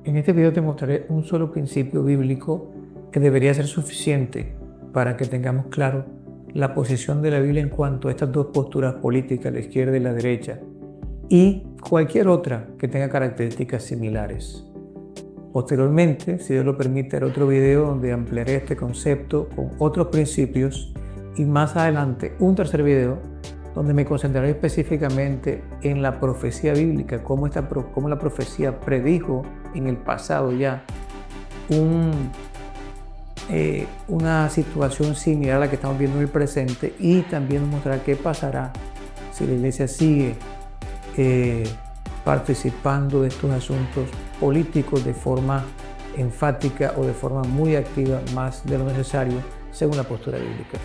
En este video te mostraré un solo principio bíblico que debería ser suficiente para que tengamos claro la posición de la Biblia en cuanto a estas dos posturas políticas, la izquierda y la derecha, y cualquier otra que tenga características similares. Posteriormente, si Dios lo permite, haré otro video donde ampliaré este concepto con otros principios y más adelante un tercer video donde me concentraré específicamente en la profecía bíblica, cómo la profecía predijo en el pasado ya una situación similar a la que estamos viendo en el presente, y también mostrar qué pasará si la iglesia sigue participando de estos asuntos políticos de forma enfática o de forma muy activa, más de lo necesario, según la postura bíblica.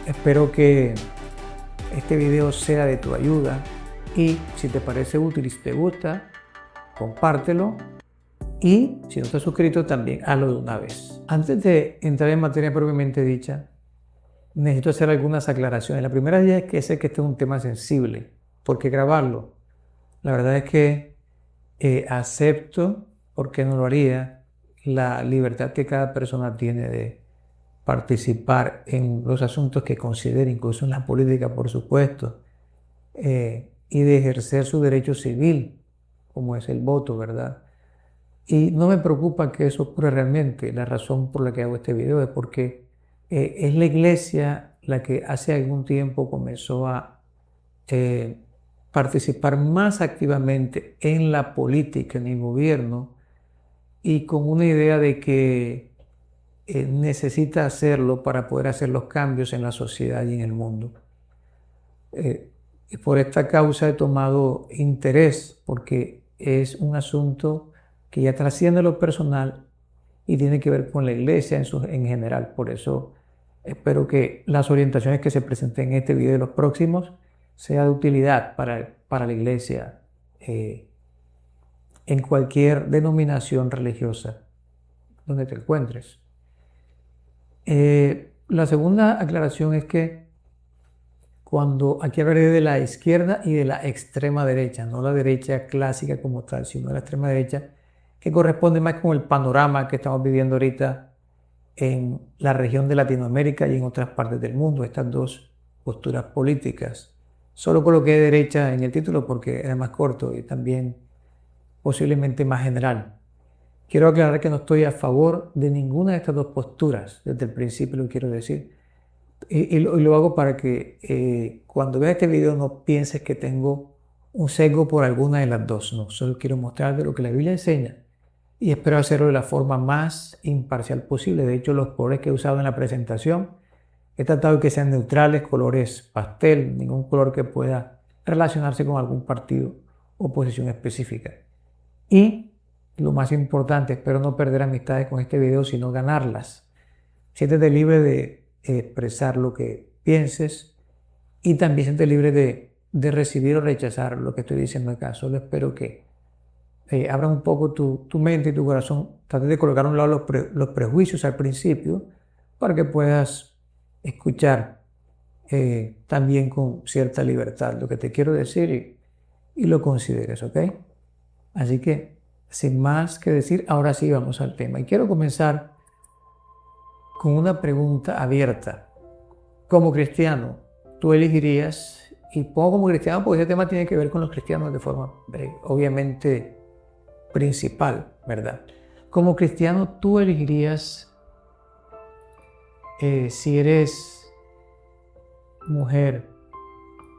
Espero que este video sea de tu ayuda, y si te parece útil y si te gusta, compártelo, y si no estás suscrito también hazlo de una vez. Antes de entrar en materia propiamente dicha, necesito hacer algunas aclaraciones. La primera de ellas es que sé que este es un tema sensible, porque grabarlo, la verdad es que acepto, porque no lo haría, la libertad que cada persona tiene de participar en los asuntos que considere, incluso en la política, por supuesto, y de ejercer su derecho civil, como es el voto, ¿verdad? Y no me preocupa que eso ocurra realmente. La razón por la que hago este video es porque es la iglesia la que hace algún tiempo comenzó a participar más activamente en la política, en el gobierno, y con una idea de que necesita hacerlo para poder hacer los cambios en la sociedad y en el mundo. Por esta causa he tomado interés, porque es un asunto que ya trasciende lo personal y tiene que ver con la iglesia en general. Por eso espero que las orientaciones que se presenten en este video y los próximos sean de utilidad para la iglesia en cualquier denominación religiosa donde te encuentres. La segunda aclaración es que cuando aquí hablaré de la izquierda y de la extrema derecha, no la derecha clásica como tal, sino la extrema derecha, que corresponde más con el panorama que estamos viviendo ahorita en la región de Latinoamérica y en otras partes del mundo, estas dos posturas políticas. Solo coloqué derecha en el título porque era más corto y también posiblemente más general. Quiero aclarar que no estoy a favor de ninguna de estas dos posturas, desde el principio lo quiero decir. Y lo hago para que cuando veas este video no pienses que tengo un sesgo por alguna de las dos. No, solo quiero mostrarte lo que la Biblia enseña, y espero hacerlo de la forma más imparcial posible. De hecho, los colores que he usado en la presentación he tratado de que sean neutrales, colores pastel, ningún color que pueda relacionarse con algún partido o posición específica. Y lo más importante, espero no perder amistades con este video, sino ganarlas. Siéntete libre de expresar lo que pienses, y también siéntete libre de recibir o rechazar lo que estoy diciendo acá. Solo espero que abra un poco tu mente y tu corazón. Trate de colocar a un lado los prejuicios al principio para que puedas escuchar también con cierta libertad lo que te quiero decir y lo consideres, ¿ok? Así que, sin más que decir, ahora sí vamos al tema. Y quiero comenzar con una pregunta abierta. Como cristiano, ¿tú elegirías? Y pongo como cristiano porque este tema tiene que ver con los cristianos de forma obviamente principal, ¿verdad? Como cristiano, ¿tú elegirías, si eres mujer,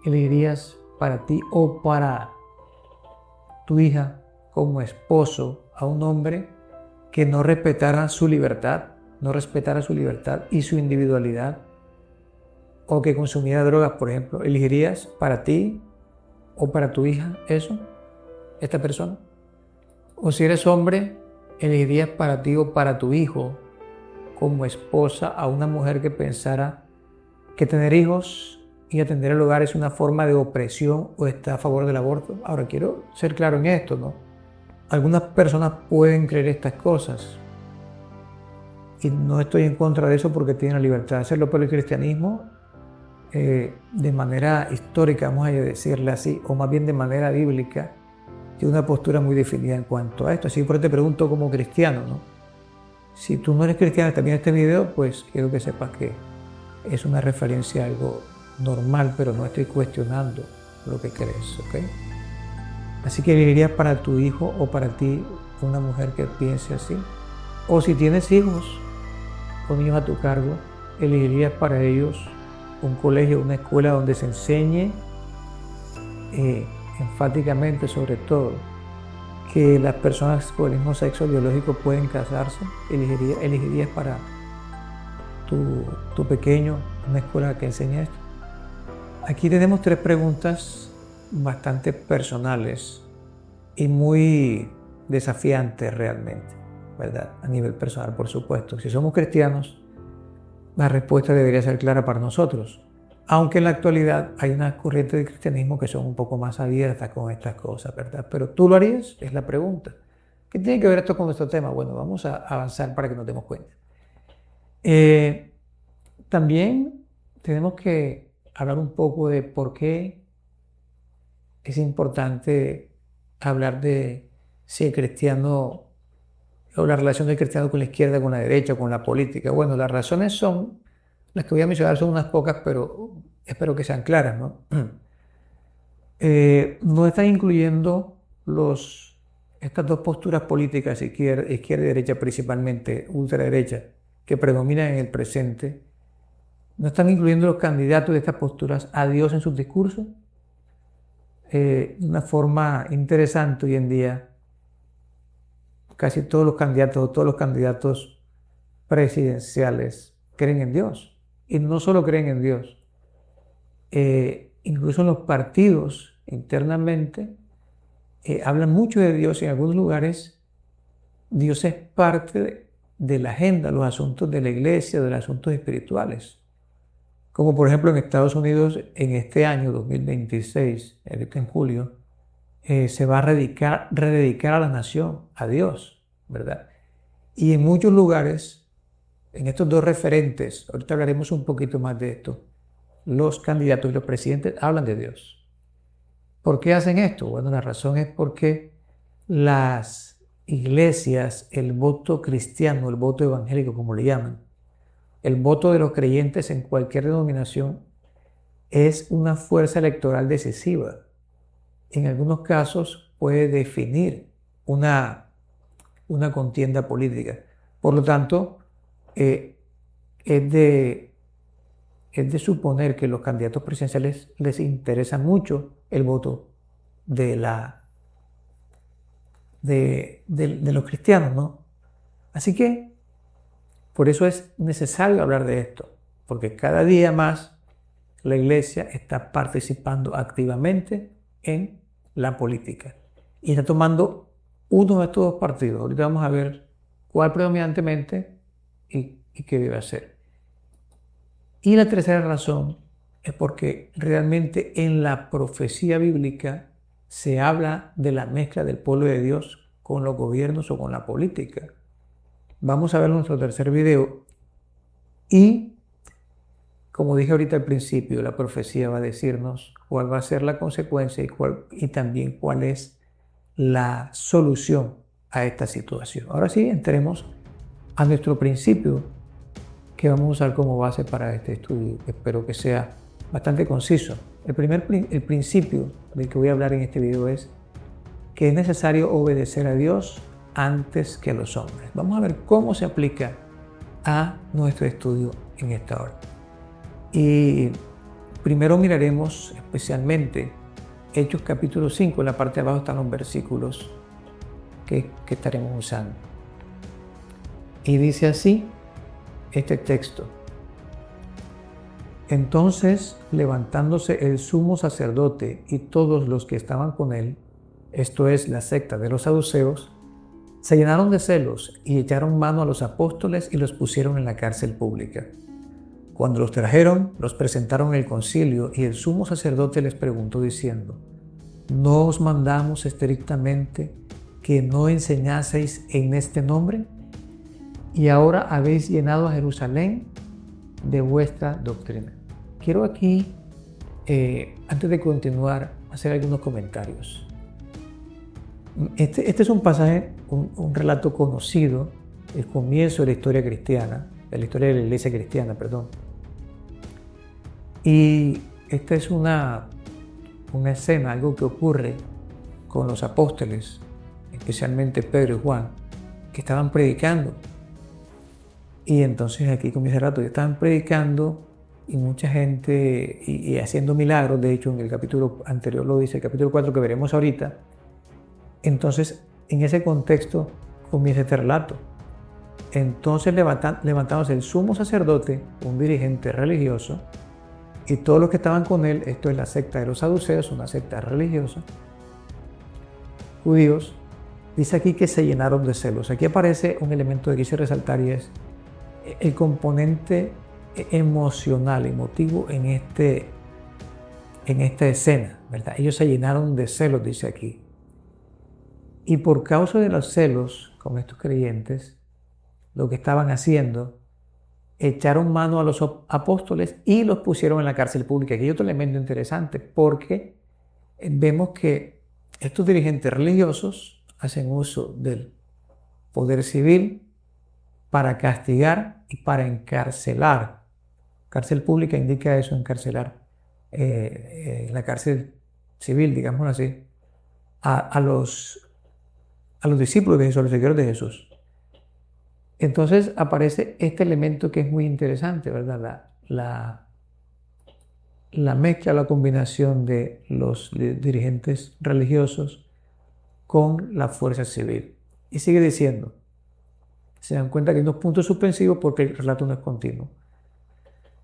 elegirías para ti o para tu hija como esposo a un hombre que no respetara su libertad y su individualidad, o que consumiera drogas, por ejemplo? ¿Elegirías para ti o para tu hija esta persona? O si eres hombre, ¿elegirías para ti o para tu hijo como esposa a una mujer que pensara que tener hijos y atender el hogar es una forma de opresión o está a favor del aborto? Ahora, quiero ser claro en esto, ¿no? Algunas personas pueden creer estas cosas, y no estoy en contra de eso porque tienen la libertad de hacerlo, pero el cristianismo, de manera histórica, vamos a decirle así, o más bien de manera bíblica, tiene una postura muy definida en cuanto a esto. Así que por eso te pregunto como cristiano, ¿no? Si tú no eres cristiano y estás viendo este video, pues quiero que sepas que es una referencia a algo normal, pero no estoy cuestionando lo que crees, ¿ok? Así que elegirías para tu hijo o para ti una mujer que piense así. O si tienes hijos o niños a tu cargo, elegirías para ellos un colegio, una escuela donde se enseñe enfáticamente, sobre todo, que las personas con el mismo sexo biológico pueden casarse. Elegirías para tu pequeño una escuela que enseñe esto. Aquí tenemos 3 preguntas bastante personales y muy desafiantes realmente, ¿verdad? A nivel personal, por supuesto. Si somos cristianos, la respuesta debería ser clara para nosotros. Aunque en la actualidad hay unas corrientes de cristianismo que son un poco más abiertas con estas cosas, ¿verdad? Pero ¿tú lo harías? Es la pregunta. ¿Qué tiene que ver esto con nuestro tema? Bueno, vamos a avanzar para que nos demos cuenta. También tenemos que hablar un poco de por qué es importante hablar de si el cristiano o la relación del cristiano con la izquierda, con la derecha, con la política. Bueno, las razones son, las que voy a mencionar son unas pocas, pero espero que sean claras, ¿no? No están incluyendo estas 2 posturas políticas, izquierda y derecha, principalmente ultraderecha, que predominan en el presente. No están incluyendo los candidatos de estas posturas a Dios en sus discursos. Una forma interesante hoy en día, casi todos los candidatos presidenciales creen en Dios. Y no solo creen en Dios, incluso en los partidos internamente hablan mucho de Dios. En algunos lugares Dios es parte de la agenda, los asuntos de la iglesia, de los asuntos espirituales. Como por ejemplo en Estados Unidos en este año 2026, en julio, se va a rededicar a la nación, a Dios, ¿verdad? Y en muchos lugares, en estos 2 referentes, ahorita hablaremos un poquito más de esto, los candidatos y los presidentes hablan de Dios. ¿Por qué hacen esto? Bueno, la razón es porque las iglesias, el voto cristiano, el voto evangélico, como le llaman, el voto de los creyentes en cualquier denominación es una fuerza electoral decisiva. En algunos casos puede definir una contienda política. Por lo tanto, es de suponer que los candidatos presidenciales les interesa mucho el voto de los cristianos, ¿no? Así que por eso es necesario hablar de esto, porque cada día más la iglesia está participando activamente en la política y está tomando uno de estos 2 partidos. Ahorita vamos a ver cuál predominantemente y qué debe hacer. Y la tercera razón es porque realmente en la profecía bíblica se habla de la mezcla del pueblo de Dios con los gobiernos o con la política. Vamos a ver nuestro tercer video y, como dije ahorita al principio, la profecía va a decirnos cuál va a ser la consecuencia y también cuál es la solución a esta situación. Ahora sí, entremos a nuestro principio que vamos a usar como base para este estudio. Espero que sea bastante conciso. El principio del que voy a hablar en este video es que es necesario obedecer a Dios antes que a los hombres. Vamos a ver cómo se aplica a nuestro estudio en esta hora. Y primero miraremos especialmente Hechos capítulo 5. En la parte de abajo están los versículos que estaremos usando. Y dice así este texto: Entonces, levantándose el sumo sacerdote y todos los que estaban con él, esto es, la secta de los saduceos, se llenaron de celos y echaron mano a los apóstoles y los pusieron en la cárcel pública. Cuando los trajeron, los presentaron en el concilio y el sumo sacerdote les preguntó diciendo: ¿No os mandamos estrictamente que no enseñaseis en este nombre? Y ahora habéis llenado a Jerusalén de vuestra doctrina. Quiero aquí, antes de continuar, hacer algunos comentarios. Este es un pasaje, un relato conocido, el comienzo de la historia cristiana, de la historia de la iglesia cristiana, perdón. Y esta es una escena, algo que ocurre con los apóstoles, especialmente Pedro y Juan, que estaban predicando. Y entonces aquí comienza el relato, que estaban predicando y mucha gente, y haciendo milagros. De hecho, en el capítulo anterior lo dice, el capítulo 4 que veremos ahorita. Entonces, en ese contexto comienza este relato. Entonces levantándose el sumo sacerdote, un dirigente religioso, y todos los que estaban con él, esto es la secta de los saduceos, una secta religiosa, judíos, dice aquí que se llenaron de celos. Aquí aparece un elemento que quise resaltar y es el componente emocional, emotivo en esta escena, ¿verdad? Ellos se llenaron de celos, dice aquí. Y por causa de los celos con estos creyentes, lo que estaban haciendo, echaron mano a los apóstoles y los pusieron en la cárcel pública. Aquí hay otro elemento interesante, porque vemos que estos dirigentes religiosos hacen uso del poder civil para castigar y para encarcelar. Cárcel pública indica eso, encarcelar. La cárcel civil, digámoslo así, a los discípulos de Jesús, a los seguidores de Jesús. Entonces aparece este elemento que es muy interesante, ¿verdad? La mezcla, la combinación de los dirigentes religiosos con la fuerza civil. Y sigue diciendo, se dan cuenta que hay unos puntos suspensivos porque el relato no es continuo.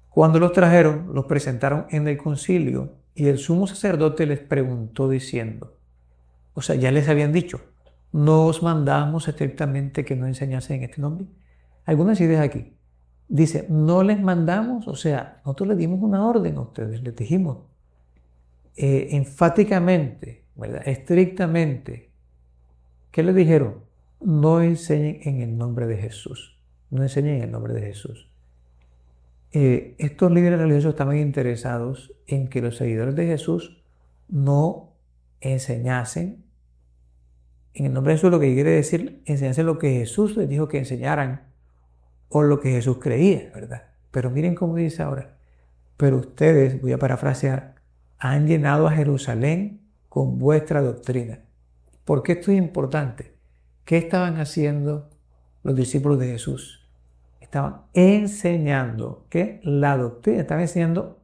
Cuando los trajeron, los presentaron en el concilio y el sumo sacerdote les preguntó diciendo, o sea, ya les habían dicho, no os mandamos estrictamente que no enseñasen en este nombre. Algunas ideas aquí. Dice, no les mandamos, o sea, nosotros les dimos una orden a ustedes, les dijimos enfáticamente, ¿verdad? Estrictamente. ¿Qué les dijeron? No enseñen en el nombre de Jesús. No enseñen en el nombre de Jesús. Estos líderes religiosos estaban interesados en que los seguidores de Jesús no enseñasen en el nombre de Jesús, lo que quiere decir enseñasen lo que Jesús les dijo que enseñaran o lo que Jesús creía, ¿verdad? Pero miren cómo dice ahora, pero ustedes, voy a parafrasear, han llenado a Jerusalén con vuestra doctrina. ¿Por qué esto es importante? ¿Qué estaban haciendo los discípulos de Jesús? Estaban enseñando, ¿qué? La doctrina, estaban enseñando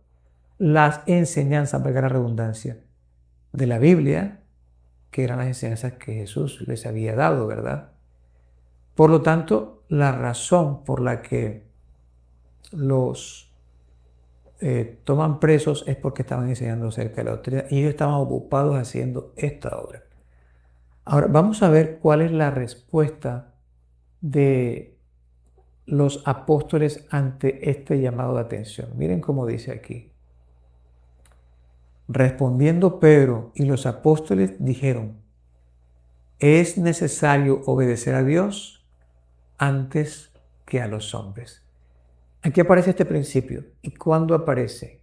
las enseñanzas, valga la redundancia, de la Biblia, que eran las enseñanzas que Jesús les había dado, ¿verdad? Por lo tanto, la razón por la que los toman presos es porque estaban enseñando acerca de la doctrina y ellos estaban ocupados haciendo esta obra. Ahora, vamos a ver cuál es la respuesta de los apóstoles ante este llamado de atención. Miren cómo dice aquí. Respondiendo Pedro y los apóstoles dijeron, es necesario obedecer a Dios antes que a los hombres. Aquí aparece este principio. ¿Y cuándo aparece?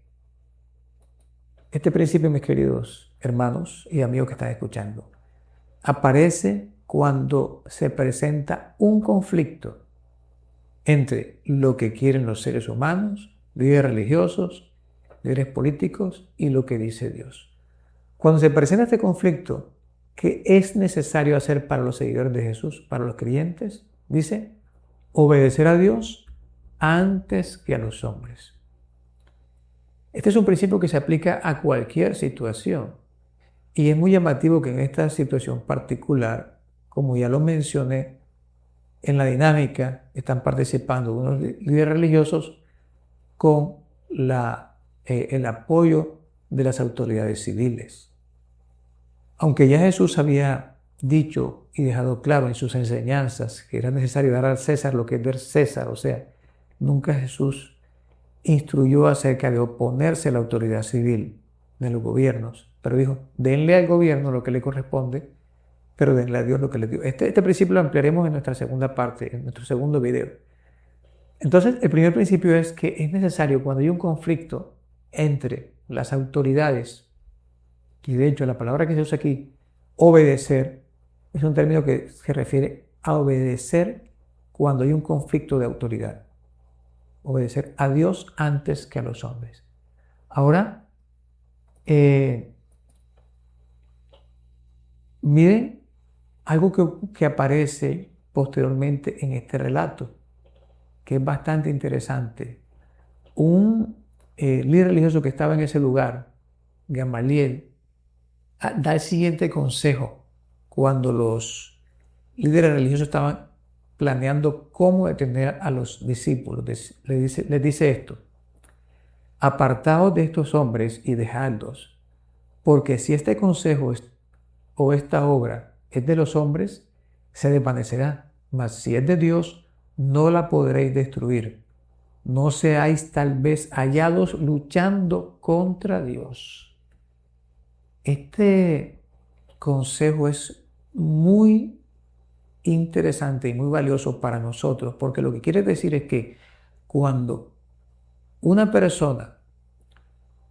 Este principio, mis queridos hermanos y amigos que están escuchando, aparece cuando se presenta un conflicto entre lo que quieren los seres humanos, líderes religiosos, líderes políticos y lo que dice Dios. Cuando se presenta este conflicto, ¿qué es necesario hacer para los seguidores de Jesús, para los creyentes? Dice, obedecer a Dios antes que a los hombres. Este es un principio que se aplica a cualquier situación. Y es muy llamativo que en esta situación particular, como ya lo mencioné, en la dinámica están participando unos líderes religiosos con el apoyo de las autoridades civiles. Aunque ya Jesús había dicho y dejado claro en sus enseñanzas que era necesario dar al César lo que es del César, o sea, nunca Jesús instruyó acerca de oponerse a la autoridad civil de los gobiernos, pero dijo, denle al gobierno lo que le corresponde, pero denle a Dios lo que le dio. Este principio lo ampliaremos en nuestra segunda parte, en nuestro segundo video. Entonces, el primer principio es que es necesario cuando hay un conflicto entre las autoridades, y de hecho la palabra que se usa aquí, obedecer, Es un término que se refiere a obedecer cuando hay un conflicto de autoridad. Obedecer a Dios antes que a los hombres. Ahora, miren algo que aparece posteriormente en este relato, que es bastante interesante. Un líder religioso que estaba en ese lugar, Gamaliel, da el siguiente consejo cuando los líderes religiosos estaban planeando cómo detener a los discípulos. Les dice esto: apartaos de estos hombres y dejadlos, porque si este consejo o esta obra es de los hombres, se desvanecerá, mas si es de Dios, no la podréis destruir. No seáis tal vez hallados luchando contra Dios. Este consejo es muy interesante y muy valioso para nosotros, porque lo que quiere decir es que cuando una persona,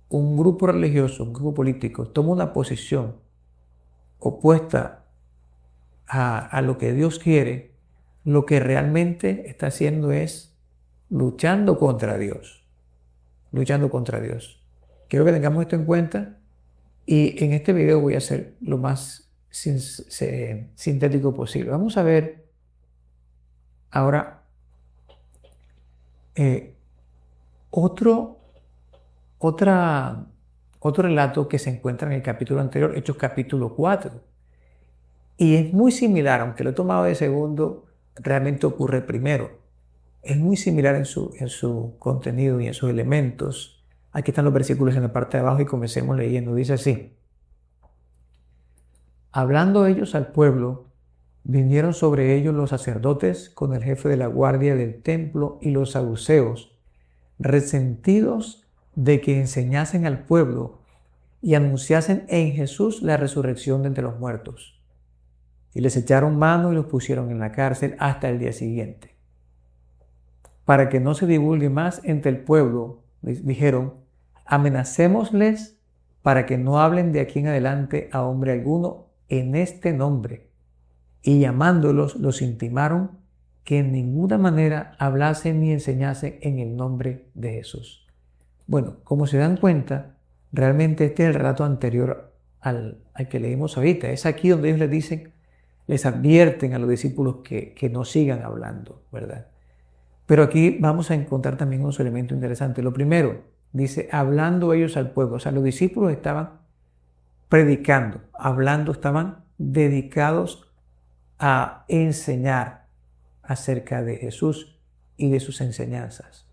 un grupo religioso, un grupo político, toma una posición opuesta a lo que Dios quiere, lo que realmente está haciendo es luchando contra Dios. Luchando contra Dios. Quiero que tengamos esto en cuenta y en este video voy a ser lo más sintético posible. Vamos a ver ahora otro relato que se encuentra en el capítulo anterior, Hechos capítulo 4. Y es muy similar, aunque lo he tomado de segundo, realmente ocurre primero. Es muy similar en su contenido y en sus elementos. Aquí están los versículos en la parte de abajo y comencemos leyendo. Dice así: hablando ellos al pueblo, vinieron sobre ellos los sacerdotes con el jefe de la guardia del templo y los saduceos, resentidos de que enseñasen al pueblo y anunciasen en Jesús la resurrección de entre los muertos. Y les echaron mano y los pusieron en la cárcel hasta el día siguiente. Para que no se divulgue más entre el pueblo, dijeron: amenacémosles para que no hablen de aquí en adelante a hombre alguno en este nombre. Y llamándolos, los intimaron que en ninguna manera hablasen ni enseñasen en el nombre de Jesús. Bueno, como se dan cuenta, realmente este es el relato anterior al que leímos ahorita. Es aquí donde ellos les advierten a los discípulos que no sigan hablando, ¿verdad? Pero aquí vamos a encontrar también unos elementos interesantes. Lo primero, dice, hablando ellos al pueblo. O sea, los discípulos estaban predicando, hablando, estaban dedicados a enseñar acerca de Jesús y de sus enseñanzas.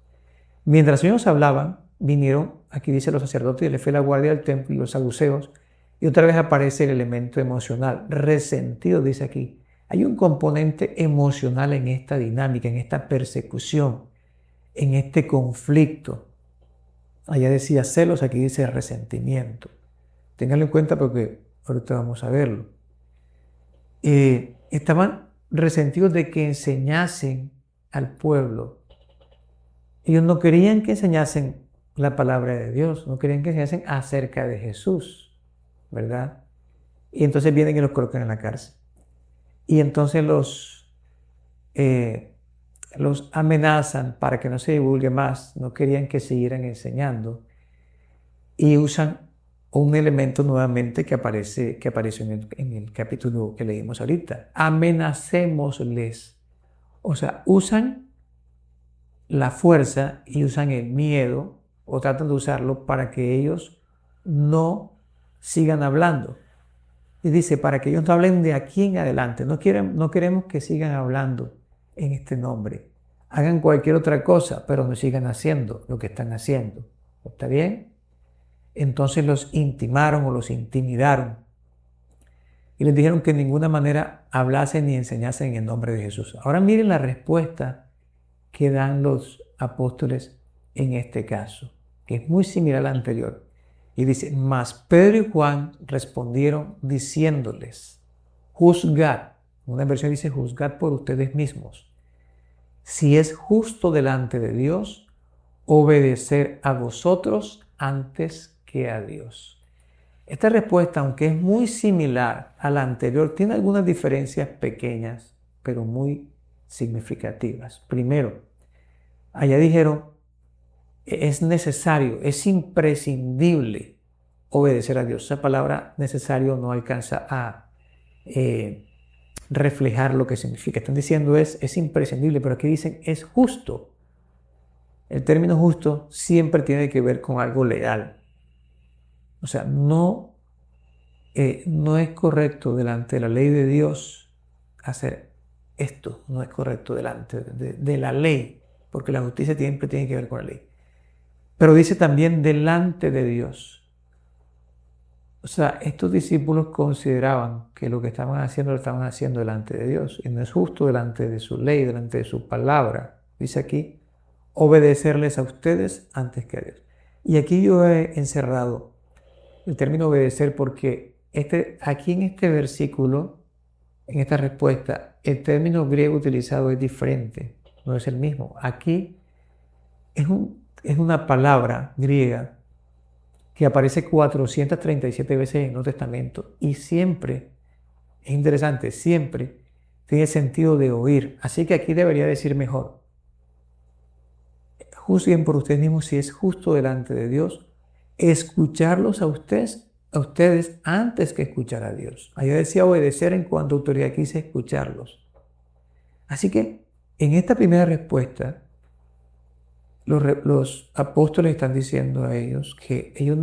Mientras ellos hablaban, vinieron, aquí dice, los sacerdotes y el jefe de la guardia del templo y los saduceos, y otra vez aparece el elemento emocional, resentido, dice aquí. Hay un componente emocional en esta dinámica, en esta persecución, en este conflicto. Allá decía celos, aquí dice resentimiento. Ténganlo en cuenta porque ahorita vamos a verlo. Estaban resentidos de que enseñasen al pueblo. Ellos no querían que enseñasen la palabra de Dios, no querían que enseñasen acerca de Jesús, ¿verdad? Y entonces vienen y los colocan en la cárcel. Y entonces los amenazan para que no se divulgue más, no querían que siguieran enseñando. Y usan un elemento nuevamente que apareció en el capítulo que leímos ahorita. Amenacémosles. O sea, usan la fuerza y usan el miedo o tratan de usarlo para que ellos no sigan hablando. Y dice, para que ellos no hablen de aquí en adelante. No queremos que sigan hablando en este nombre. Hagan cualquier otra cosa, pero no sigan haciendo lo que están haciendo. ¿Está bien? Entonces los intimaron o los intimidaron. Y les dijeron que de ninguna manera hablasen ni enseñasen en el nombre de Jesús. Ahora miren la respuesta que dan los apóstoles en este caso, que es muy similar a la anterior. Y dice, mas Pedro y Juan respondieron diciéndoles, juzgad. Una versión dice, juzgad por ustedes mismos. Si es justo delante de Dios, obedecer a vosotros antes que a Dios. Esta respuesta, aunque es muy similar a la anterior, tiene algunas diferencias pequeñas, pero muy significativas. Primero, allá dijeron, es necesario, es imprescindible obedecer a Dios. Esa palabra necesario no alcanza a reflejar lo que significa. Están diciendo es imprescindible, pero aquí dicen es justo. El término justo siempre tiene que ver con algo legal. O sea, no es correcto delante de la ley de Dios hacer esto, no es correcto delante de la ley, porque la justicia siempre tiene que ver con la ley. Pero dice también delante de Dios. O sea, estos discípulos consideraban que lo que estaban haciendo lo estaban haciendo delante de Dios, y no es justo delante de su ley, delante de su palabra. Dice aquí, obedecerles a ustedes antes que a Dios. Y aquí yo he encerrado el término obedecer porque aquí en este versículo, en esta respuesta, el término griego utilizado es diferente, no es el mismo. Aquí es una palabra griega que aparece 437 veces en el Nuevo Testamento y siempre, es interesante, siempre tiene sentido de oír. Así que aquí debería decir mejor, juzguen por ustedes mismos si es justo delante de Dios escucharlos a ustedes antes que escuchar a Dios. Allá decía obedecer en cuanto a autoridad, aquí dice escucharlos. Así que en esta primera respuesta, los apóstoles están diciendo a ellos que ellos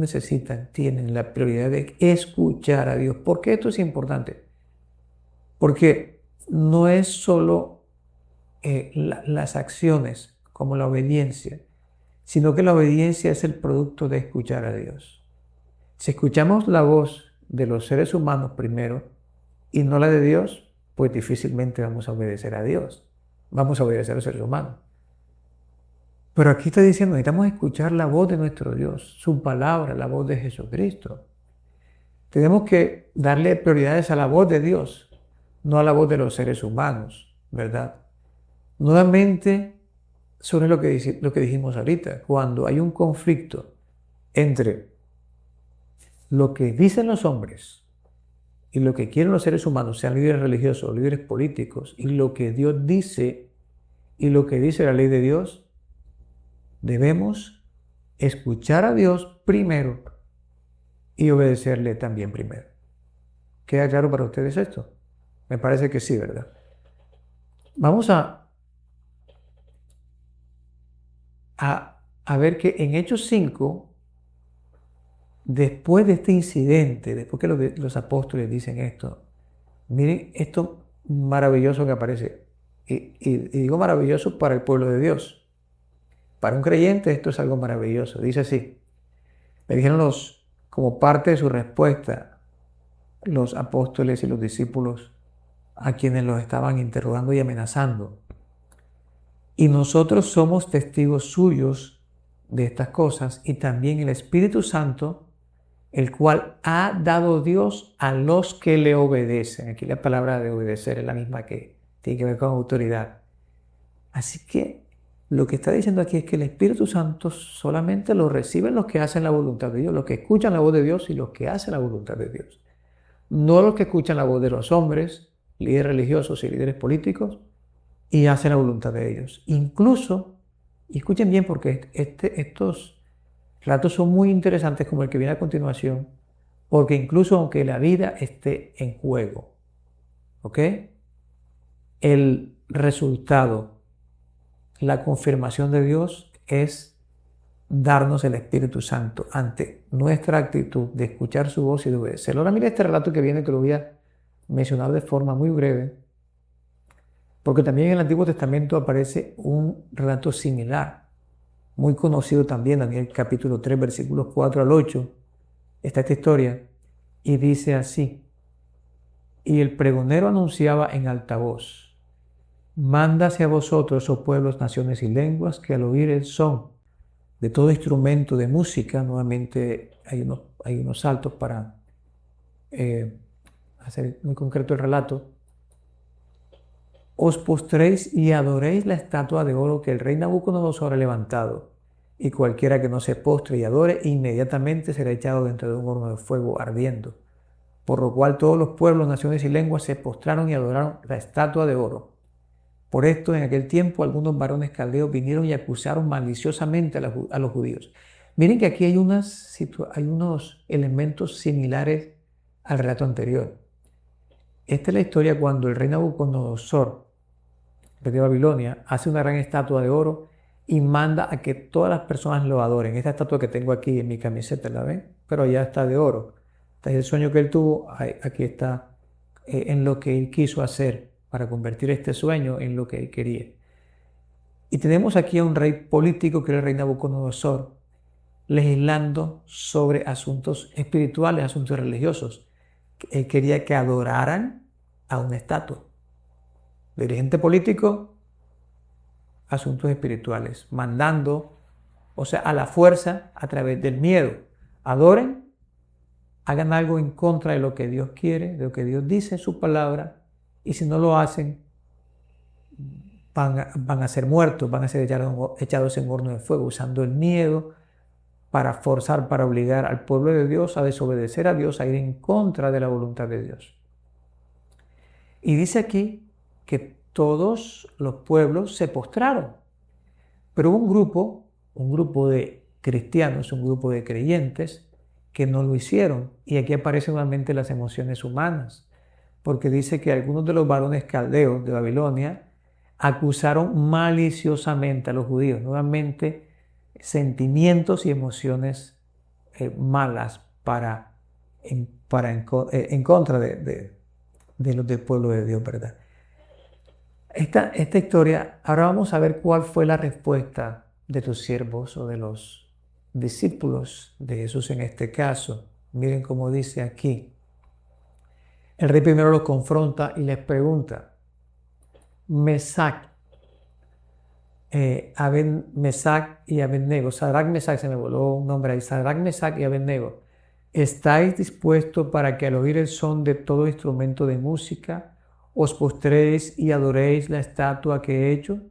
tienen la prioridad de escuchar a Dios. ¿Por qué esto es importante? Porque no es solo las acciones como la obediencia, sino que la obediencia es el producto de escuchar a Dios. Si escuchamos la voz de los seres humanos primero y no la de Dios, pues difícilmente vamos a obedecer a Dios. Vamos a obedecer a los seres humanos. Pero aquí está diciendo, necesitamos escuchar la voz de nuestro Dios, su palabra, la voz de Jesucristo. Tenemos que darle prioridades a la voz de Dios, no a la voz de los seres humanos, ¿verdad? Nuevamente, sobre lo que dijimos ahorita, cuando hay un conflicto entre lo que dicen los hombres y lo que quieren los seres humanos, sean líderes religiosos o líderes políticos, y lo que Dios dice y lo que dice la ley de Dios, debemos escuchar a Dios primero y obedecerle también primero. ¿Queda claro para ustedes esto? Me parece que sí, ¿verdad? Vamos a ver que en Hechos 5, después de este incidente, después que los apóstoles dicen esto, miren esto maravilloso que aparece. Y digo maravilloso para el pueblo de Dios. Para un creyente esto es algo maravilloso. Dice así, le dijeron como parte de su respuesta, los apóstoles y los discípulos a quienes los estaban interrogando y amenazando. Y nosotros somos testigos suyos de estas cosas y también el Espíritu Santo, el cual ha dado Dios a los que le obedecen. Aquí la palabra de obedecer es la misma que tiene que ver con autoridad. Así que lo que está diciendo aquí es que el Espíritu Santo solamente lo reciben los que hacen la voluntad de Dios, los que escuchan la voz de Dios y los que hacen la voluntad de Dios. No los que escuchan la voz de los hombres, líderes religiosos y líderes políticos, y hacen la voluntad de ellos. Incluso, y escuchen bien porque estos relatos son muy interesantes como el que viene a continuación, porque incluso aunque la vida esté en juego, ¿ok? El resultado, la confirmación de Dios es darnos el Espíritu Santo ante nuestra actitud de escuchar su voz y de obedecerlo. Ahora mira este relato que viene, que lo voy a mencionar de forma muy breve, porque también en el Antiguo Testamento aparece un relato similar, muy conocido también, Daniel capítulo 3, versículos 4 al 8, está esta historia, y dice así, y el pregonero anunciaba en alta voz, mándase a vosotros, oh pueblos, naciones y lenguas, que al oír el son de todo instrumento de música, nuevamente hay unos saltos para hacer muy concreto el relato, os postréis y adoréis la estatua de oro que el rey Nabucodonosor ha levantado, y cualquiera que no se postre y adore, inmediatamente será echado dentro de un horno de fuego ardiendo. Por lo cual todos los pueblos, naciones y lenguas se postraron y adoraron la estatua de oro. Por esto, en aquel tiempo, algunos varones caldeos vinieron y acusaron maliciosamente a los judíos. Miren que aquí hay unos elementos similares al relato anterior. Esta es la historia cuando el rey Nabucodonosor, rey de Babilonia, hace una gran estatua de oro y manda a que todas las personas lo adoren. Esta estatua que tengo aquí en mi camiseta, ¿la ven? Pero ya está de oro. Este es el sueño que él tuvo, aquí está en lo que él quiso hacer para convertir este sueño en lo que él quería. Y tenemos aquí a un rey político que era el rey Nabucodonosor, legislando sobre asuntos espirituales, asuntos religiosos. Él quería que adoraran a una estatua. Dirigente político, asuntos espirituales, mandando, o sea, a la fuerza, a través del miedo. Adoren, hagan algo en contra de lo que Dios quiere, de lo que Dios dice en su palabra, y si no lo hacen, van a ser muertos, van a ser echados en horno de fuego, usando el miedo para forzar, para obligar al pueblo de Dios a desobedecer a Dios, a ir en contra de la voluntad de Dios. Y dice aquí que todos los pueblos se postraron, pero hubo un grupo de cristianos, un grupo de creyentes que no lo hicieron. Y aquí aparecen nuevamente las emociones humanas, porque dice que algunos de los varones caldeos de Babilonia acusaron maliciosamente a los judíos, nuevamente sentimientos y emociones malas en contra de los del pueblo de Dios, ¿verdad? Esta historia, ahora vamos a ver cuál fue la respuesta de tus siervos o de los discípulos de Jesús en este caso. Miren cómo dice aquí. El rey primero los confronta y les pregunta, Mesac y Abednego, Sadrac, Mesac, se me voló un nombre ahí, Sadrac, Mesac y Abednego, ¿estáis dispuestos para que al oír el son de todo instrumento de música os postréis y adoréis la estatua que he hecho?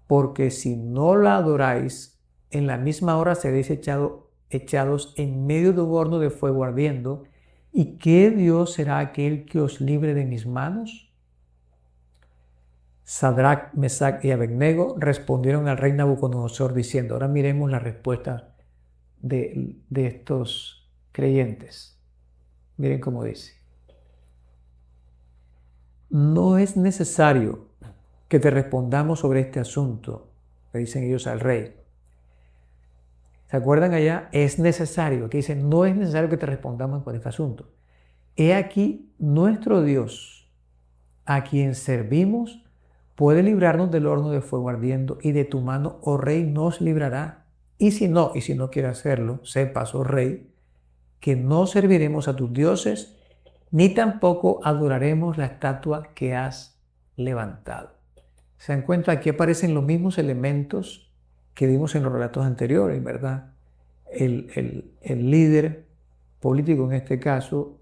Porque si no la adoráis, en la misma hora seréis echados en medio de un horno de fuego ardiendo. ¿Y qué Dios será aquel que os libre de mis manos? Sadrac, Mesac y Abednego respondieron al rey Nabucodonosor diciendo, ahora miremos la respuesta de estos creyentes. Miren cómo dice. No es necesario que te respondamos sobre este asunto, le dicen ellos al rey. ¿Se acuerdan allá? Es necesario, que dicen, no es necesario que te respondamos por este asunto. He aquí nuestro Dios, a quien servimos, puede librarnos del horno de fuego ardiendo, y de tu mano, oh rey, nos librará. Y si no quiere hacerlo, sepas, oh rey, que no serviremos a tus dioses, ni tampoco adoraremos la estatua que has levantado. Se dan cuenta, aquí aparecen los mismos elementos que vimos en los relatos anteriores, ¿verdad? El líder político en este caso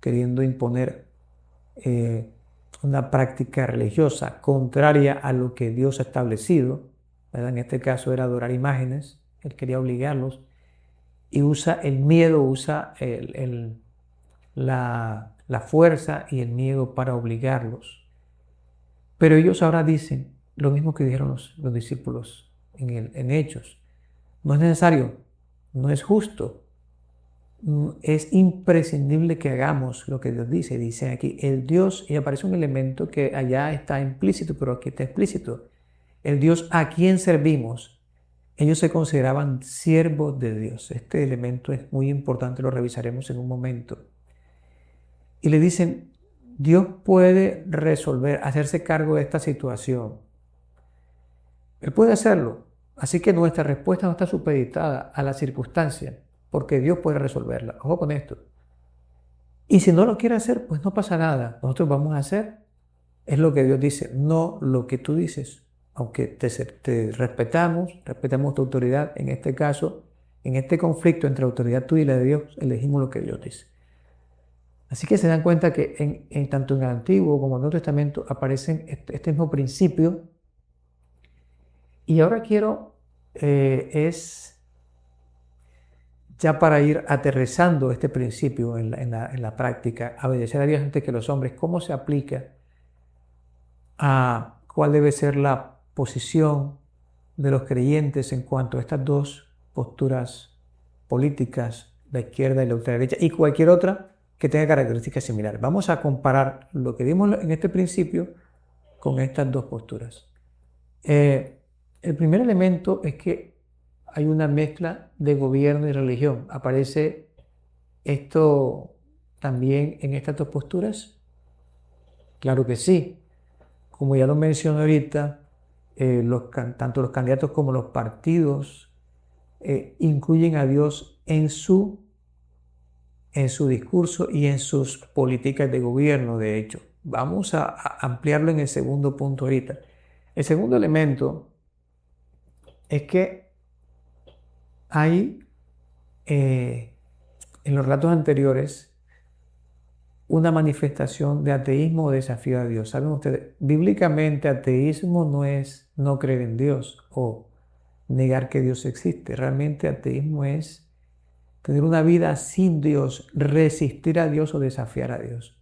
queriendo imponer una práctica religiosa contraria a lo que Dios ha establecido, ¿verdad? En este caso era adorar imágenes, él quería obligarlos y usa el miedo, usa la fuerza y el miedo para obligarlos. Pero ellos ahora dicen lo mismo que dijeron los discípulos en Hechos. No es necesario, no es justo, es imprescindible que hagamos lo que Dios dice. Dicen aquí, el Dios, y aparece un elemento que allá está implícito, pero aquí está explícito. El Dios a quien servimos, ellos se consideraban siervos de Dios. Este elemento es muy importante, lo revisaremos en un momento. Y le dicen, Dios puede resolver, hacerse cargo de esta situación. Él puede hacerlo. Así que nuestra respuesta no está supeditada a la circunstancia, porque Dios puede resolverla. Ojo con esto. Y si no lo quiere hacer, pues no pasa nada. Nosotros vamos a hacer es lo que Dios dice, no lo que tú dices. Aunque te respetamos tu autoridad, en este caso, en este conflicto entre la autoridad tuya y la de Dios, elegimos lo que Dios dice. Así que se dan cuenta que tanto en el Antiguo como en el Nuevo Testamento aparecen este mismo principio. Y ahora quiero es ya para ir aterrizando este principio en la práctica, obedecer a Dios antes que los hombres, ¿cómo se aplica a cuál debe ser la posición de los creyentes en cuanto a estas dos posturas políticas, la izquierda y la ultraderecha, y cualquier otra que tenga características similares? Vamos a comparar lo que vimos en este principio con estas dos posturas. El primer elemento es que hay una mezcla de gobierno y religión. ¿Aparece esto también en estas dos posturas? Claro que sí. Como ya lo mencioné ahorita, tanto los candidatos como los partidos incluyen a Dios en su discurso y en sus políticas de gobierno, de hecho. Vamos a ampliarlo en el segundo punto ahorita. El segundo elemento es que hay en los relatos anteriores una manifestación de ateísmo o desafío a Dios. Saben ustedes, bíblicamente ateísmo no es no creer en Dios o negar que Dios existe. Realmente ateísmo es tener una vida sin Dios, resistir a Dios o desafiar a Dios.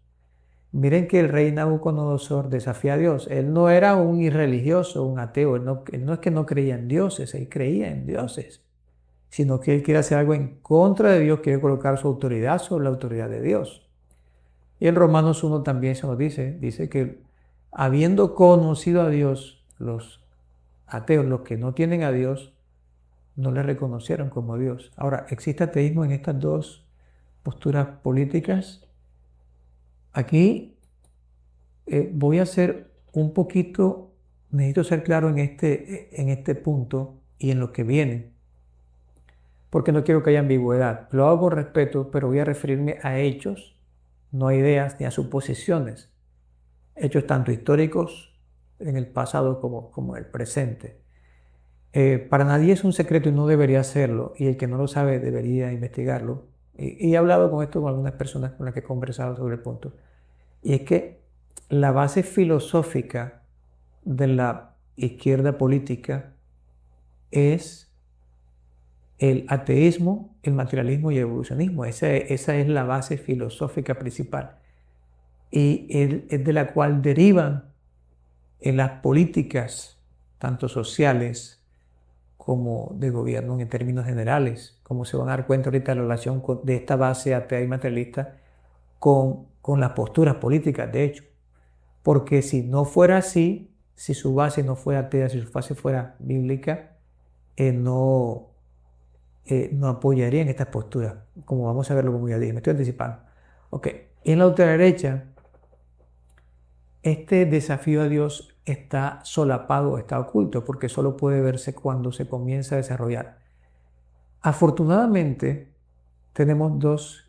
Miren que el rey Nabucodonosor desafía a Dios. Él no era un irreligioso, un ateo. Él no es que no creía en dioses, él creía en dioses, sino que él quiere hacer algo en contra de Dios, quiere colocar su autoridad sobre la autoridad de Dios. Y en Romanos 1 también se nos dice que habiendo conocido a Dios, los ateos, los que no tienen a Dios, no le reconocieron como Dios. Ahora, ¿existe ateísmo en estas dos posturas políticas? Aquí voy a ser un poquito, necesito ser claro en este punto y en lo que viene, porque no quiero que haya ambigüedad. Lo hago con respeto, pero voy a referirme a hechos, no a ideas ni a suposiciones. Hechos tanto históricos en el pasado como en el presente. Para nadie es un secreto y no debería serlo, y el que no lo sabe debería investigarlo. Y he hablado con esto con algunas personas con las que he conversado sobre el punto. Y es que la base filosófica de la izquierda política es el ateísmo, el materialismo y el evolucionismo. Esa es la base filosófica principal. Y es de la cual derivan en las políticas, tanto sociales como de gobierno en términos generales, como se van a dar cuenta ahorita la relación de esta base atea y materialista con las posturas políticas, de hecho. Porque si no fuera así, si su base no fuera atea, si su base fuera bíblica, no apoyarían estas posturas, como vamos a verlo como ya dije, me estoy anticipando. Ok, en la ultraderecha, este desafío a Dios está solapado, está oculto, porque solo puede verse cuando se comienza a desarrollar. Afortunadamente, tenemos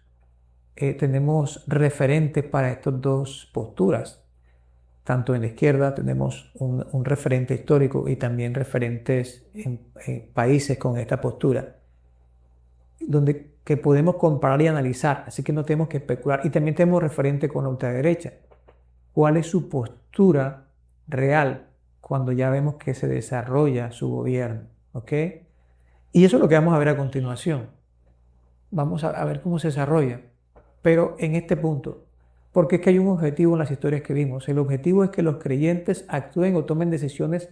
referentes para estas dos posturas. Tanto en la izquierda tenemos un referente histórico y también referentes en países con esta postura, que podemos comparar y analizar, así que no tenemos que especular. Y también tenemos referente con la ultraderecha. ¿Cuál es su postura real cuando ya vemos que se desarrolla su gobierno? ¿Ok? Y eso es lo que vamos a ver a continuación. Vamos a ver cómo se desarrolla. Pero en este punto, porque es que hay un objetivo en las historias que vimos. El objetivo es que los creyentes actúen o tomen decisiones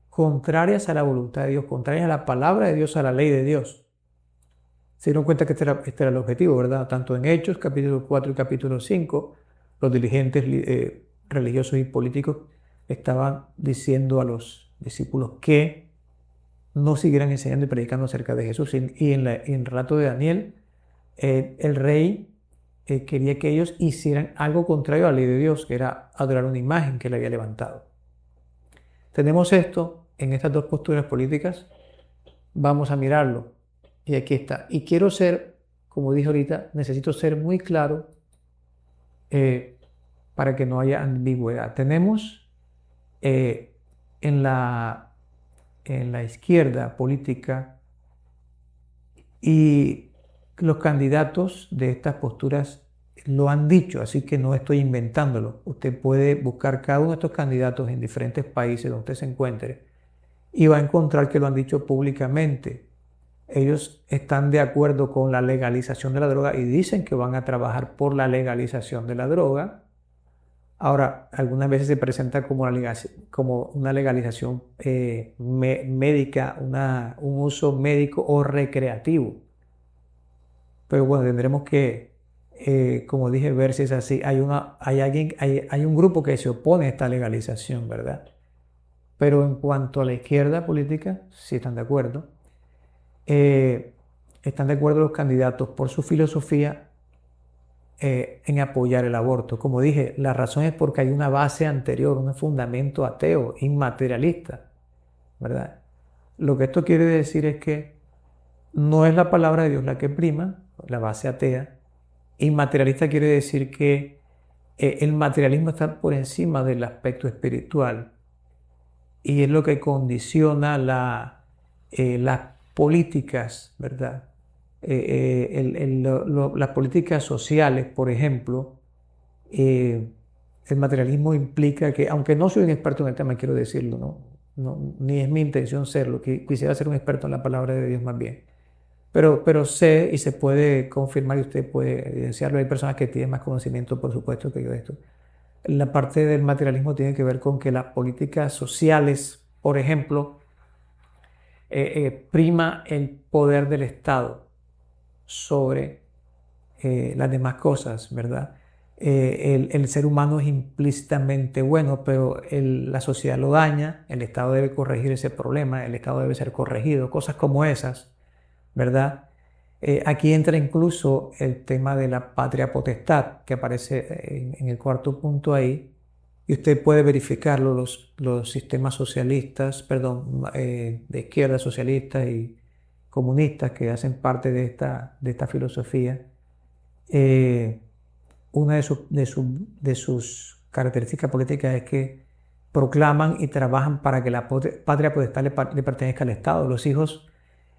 contrarias a la voluntad de Dios, contrarias a la palabra de Dios, a la ley de Dios. Se dieron cuenta que este era el objetivo, ¿verdad? Tanto en Hechos, capítulo 4 y capítulo 5, los dirigentes religiosos y políticos estaban diciendo a los discípulos que no siguieran enseñando y predicando acerca de Jesús. Y en el relato de Daniel, el rey quería que ellos hicieran algo contrario a la ley de Dios, que era adorar una imagen que él había levantado. Tenemos esto en estas dos posturas políticas. Vamos a mirarlo. Y aquí está. Y quiero ser, como dije ahorita, necesito ser muy claro para que no haya ambigüedad. Tenemos en la izquierda política y los candidatos de estas posturas lo han dicho, así que no estoy inventándolo. Usted puede buscar cada uno de estos candidatos en diferentes países donde usted se encuentre y va a encontrar que lo han dicho públicamente. Ellos están de acuerdo con la legalización de la droga y dicen que van a trabajar por la legalización de la droga. Ahora, algunas veces se presenta como una legalización médica, un uso médico o recreativo. Pero bueno, tendremos que, como dije, ver si es así. Hay un grupo que se opone a esta legalización, ¿verdad? Pero en cuanto a la izquierda política, sí están de acuerdo. Están de acuerdo los candidatos por su filosofía en apoyar el aborto. Como dije, la razón es porque hay una base anterior, un fundamento ateo, inmaterialista, ¿verdad? Lo que esto quiere decir es que no es la palabra de Dios la que prima, la base atea. Inmaterialista quiere decir que el materialismo está por encima del aspecto espiritual y es lo que condiciona las políticas, ¿verdad? Las políticas sociales, por ejemplo, el materialismo implica que, aunque no soy un experto en el tema, quiero decirlo, ni es mi intención serlo, quisiera ser un experto en la palabra de Dios más bien, pero sé y se puede confirmar y usted puede evidenciarlo. Hay personas que tienen más conocimiento, por supuesto, que yo de esto. La parte del materialismo tiene que ver con que las políticas sociales, por ejemplo, prima el poder del Estado sobre las demás cosas, ¿verdad? El ser humano es implícitamente bueno, pero la sociedad lo daña, el Estado debe corregir ese problema, el Estado debe ser corregido, cosas como esas, ¿verdad? Aquí entra incluso el tema de la patria potestad, que aparece en el cuarto punto ahí, y usted puede verificarlo, los sistemas socialistas, de izquierda, socialistas y comunistas que hacen parte de esta filosofía. Una de sus características políticas es que proclaman y trabajan para que la patria potestad le pertenezca al Estado.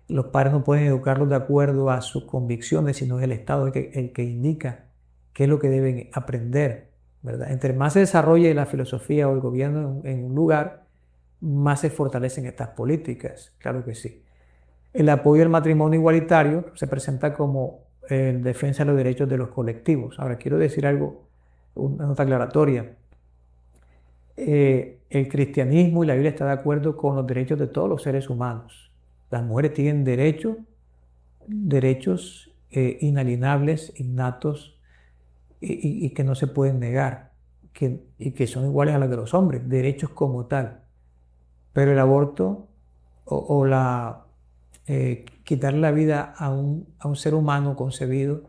Los padres no pueden educarlos de acuerdo a sus convicciones, sino es el Estado el que indica qué es lo que deben aprender, ¿verdad? Entre más se desarrolle la filosofía o el gobierno en un lugar, más se fortalecen estas políticas, claro que sí. El apoyo al matrimonio igualitario se presenta como defensa de los derechos de los colectivos. Ahora, quiero decir algo, una nota aclaratoria. El cristianismo y la Biblia están de acuerdo con los derechos de todos los seres humanos. Las mujeres tienen derechos inalienables, innatos y que no se pueden negar, y que son iguales a los de los hombres, derechos como tal. Pero el aborto quitarle la vida a un ser humano concebido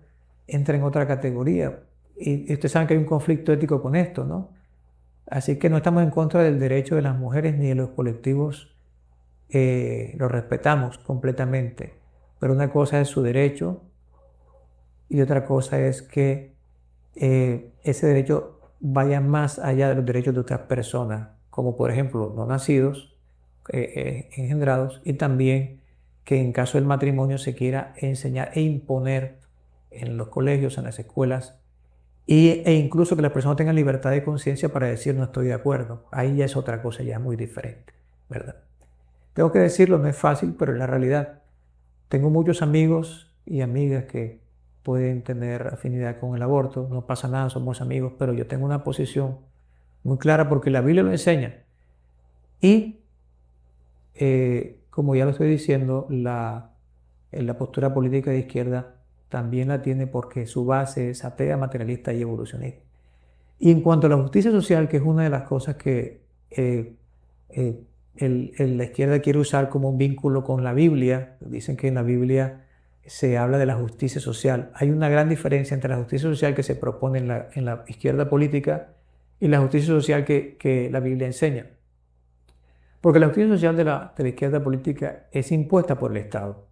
entra en otra categoría. Y ustedes saben que hay un conflicto ético con esto, ¿no? Así que no estamos en contra del derecho de las mujeres ni de los colectivos, lo respetamos completamente. Pero una cosa es su derecho y otra cosa es que ese derecho vaya más allá de los derechos de otras personas, como por ejemplo no nacidos, engendrados, y también que en caso del matrimonio se quiera enseñar e imponer en los colegios, en las escuelas, e incluso que las personas tengan libertad de conciencia para decir no estoy de acuerdo. Ahí ya es otra cosa, ya es muy diferente, ¿verdad? Tengo que decirlo, no es fácil, pero es la realidad. Tengo muchos amigos y amigas que pueden tener afinidad con el aborto, no pasa nada, somos amigos, pero yo tengo una posición muy clara porque la Biblia lo enseña. Y como ya lo estoy diciendo, la postura política de izquierda también la tiene porque su base es atea, materialista y evolucionista. Y en cuanto a la justicia social, que es una de las cosas que la izquierda quiere usar como un vínculo con la Biblia, dicen que en la Biblia se habla de la justicia social. Hay una gran diferencia entre la justicia social que se propone en la izquierda política y la justicia social que la Biblia enseña. Porque la justicia social de la izquierda política es impuesta por el Estado.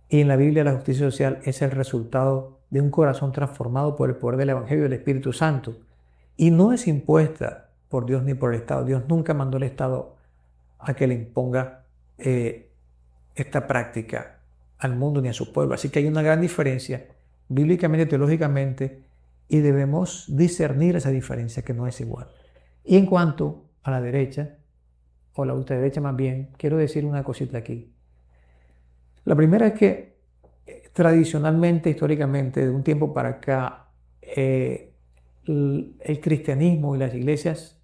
Y en la Biblia la justicia social es el resultado de un corazón transformado por el poder del Evangelio y del Espíritu Santo. Y no es impuesta por Dios ni por el Estado. Dios nunca mandó al Estado a que le imponga esta práctica al mundo ni a su pueblo. Así que hay una gran diferencia bíblicamente, teológicamente, y debemos discernir esa diferencia que no es igual. Y en cuanto a la derecha, o la ultraderecha más bien, quiero decir una cosita aquí. La primera es que tradicionalmente, históricamente, de un tiempo para acá, el cristianismo y las iglesias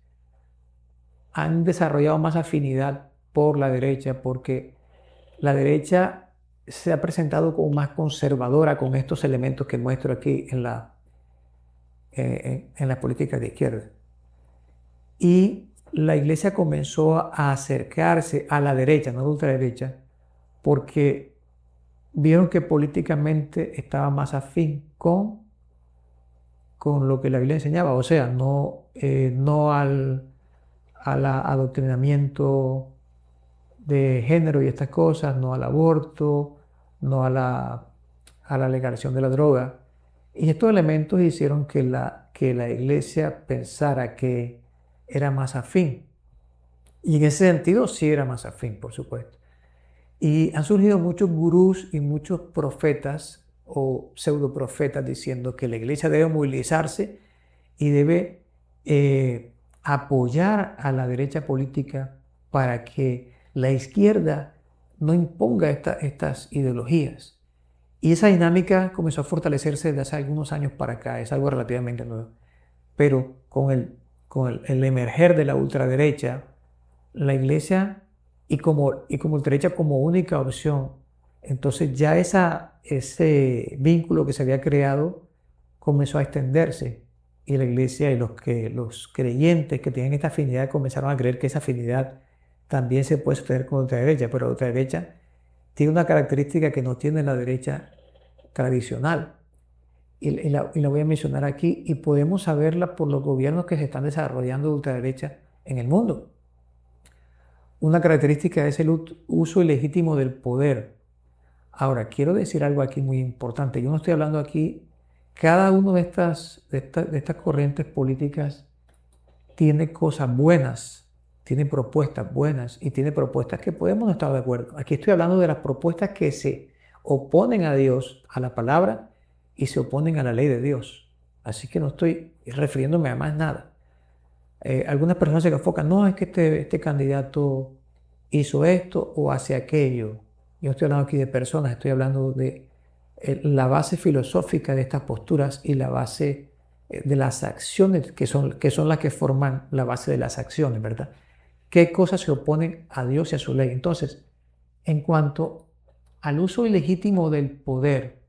han desarrollado más afinidad por la derecha, porque la derecha se ha presentado como más conservadora con estos elementos que muestro aquí en la política de izquierda. Y la iglesia comenzó a acercarse a la derecha, no a la ultraderecha, porque vieron que políticamente estaba más afín con lo que la Biblia enseñaba, o sea, no al adoctrinamiento de género y estas cosas, no al aborto, no a la legalización de la droga. Y estos elementos hicieron que la iglesia pensara que era más afín. Y en ese sentido sí era más afín, por supuesto. Y han surgido muchos gurús y muchos profetas o pseudoprofetas diciendo que la iglesia debe movilizarse y debe apoyar a la derecha política para que la izquierda no imponga estas ideologías. Y esa dinámica comenzó a fortalecerse desde hace algunos años para acá, es algo relativamente nuevo. Pero con el emerger de la ultraderecha, la iglesia y como ultraderecha como única opción, entonces ya ese vínculo que se había creado comenzó a extenderse. Y la iglesia y los creyentes que tienen esta afinidad comenzaron a creer que esa afinidad también se puede sostener con la ultraderecha, pero la ultraderecha tiene una característica que no tiene la derecha tradicional. Y la voy a mencionar aquí, y podemos saberla por los gobiernos que se están desarrollando de ultraderecha en el mundo. Una característica es el uso ilegítimo del poder. Ahora, quiero decir algo aquí muy importante. Yo no estoy hablando aquí, cada una de estas corrientes políticas tiene cosas buenas, tiene propuestas buenas y tiene propuestas que podemos no estar de acuerdo. Aquí estoy hablando de las propuestas que se oponen a Dios, a la palabra, y se oponen a la ley de Dios. Así que no estoy refiriéndome a más nada. Algunas personas se enfocan, no, es que este candidato hizo esto o hace aquello. Yo no estoy hablando aquí de personas, estoy hablando de la base filosófica de estas posturas y la base de las acciones que son las que forman la base de las acciones, ¿verdad? ¿Qué cosas se oponen a Dios y a su ley? Entonces, en cuanto al uso ilegítimo del poder,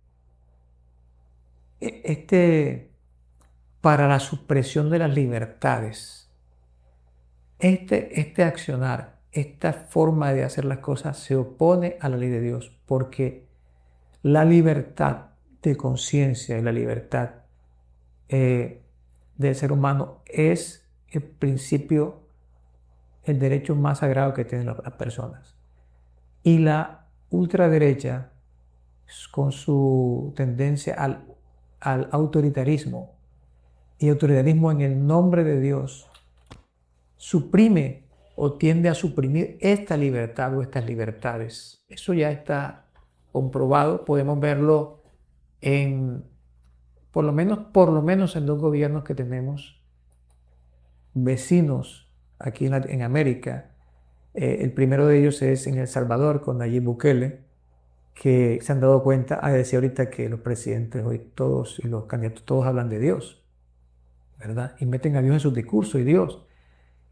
para la supresión de las libertades, este accionar, esta forma de hacer las cosas se opone a la ley de Dios, porque la libertad de conciencia y la libertad del ser humano es el principio, el derecho más sagrado que tienen las personas. Y la ultraderecha, con su tendencia al autoritarismo, y autoritarismo en el nombre de Dios, suprime o tiende a suprimir esta libertad o estas libertades. Eso ya está comprobado, podemos verlo por lo menos en dos gobiernos que tenemos vecinos aquí en América. El primero de ellos es en El Salvador con Nayib Bukele, que se han dado cuenta, decía ahorita que los presidentes hoy todos y los candidatos todos hablan de Dios, ¿verdad? Y meten a Dios en sus discursos y Dios.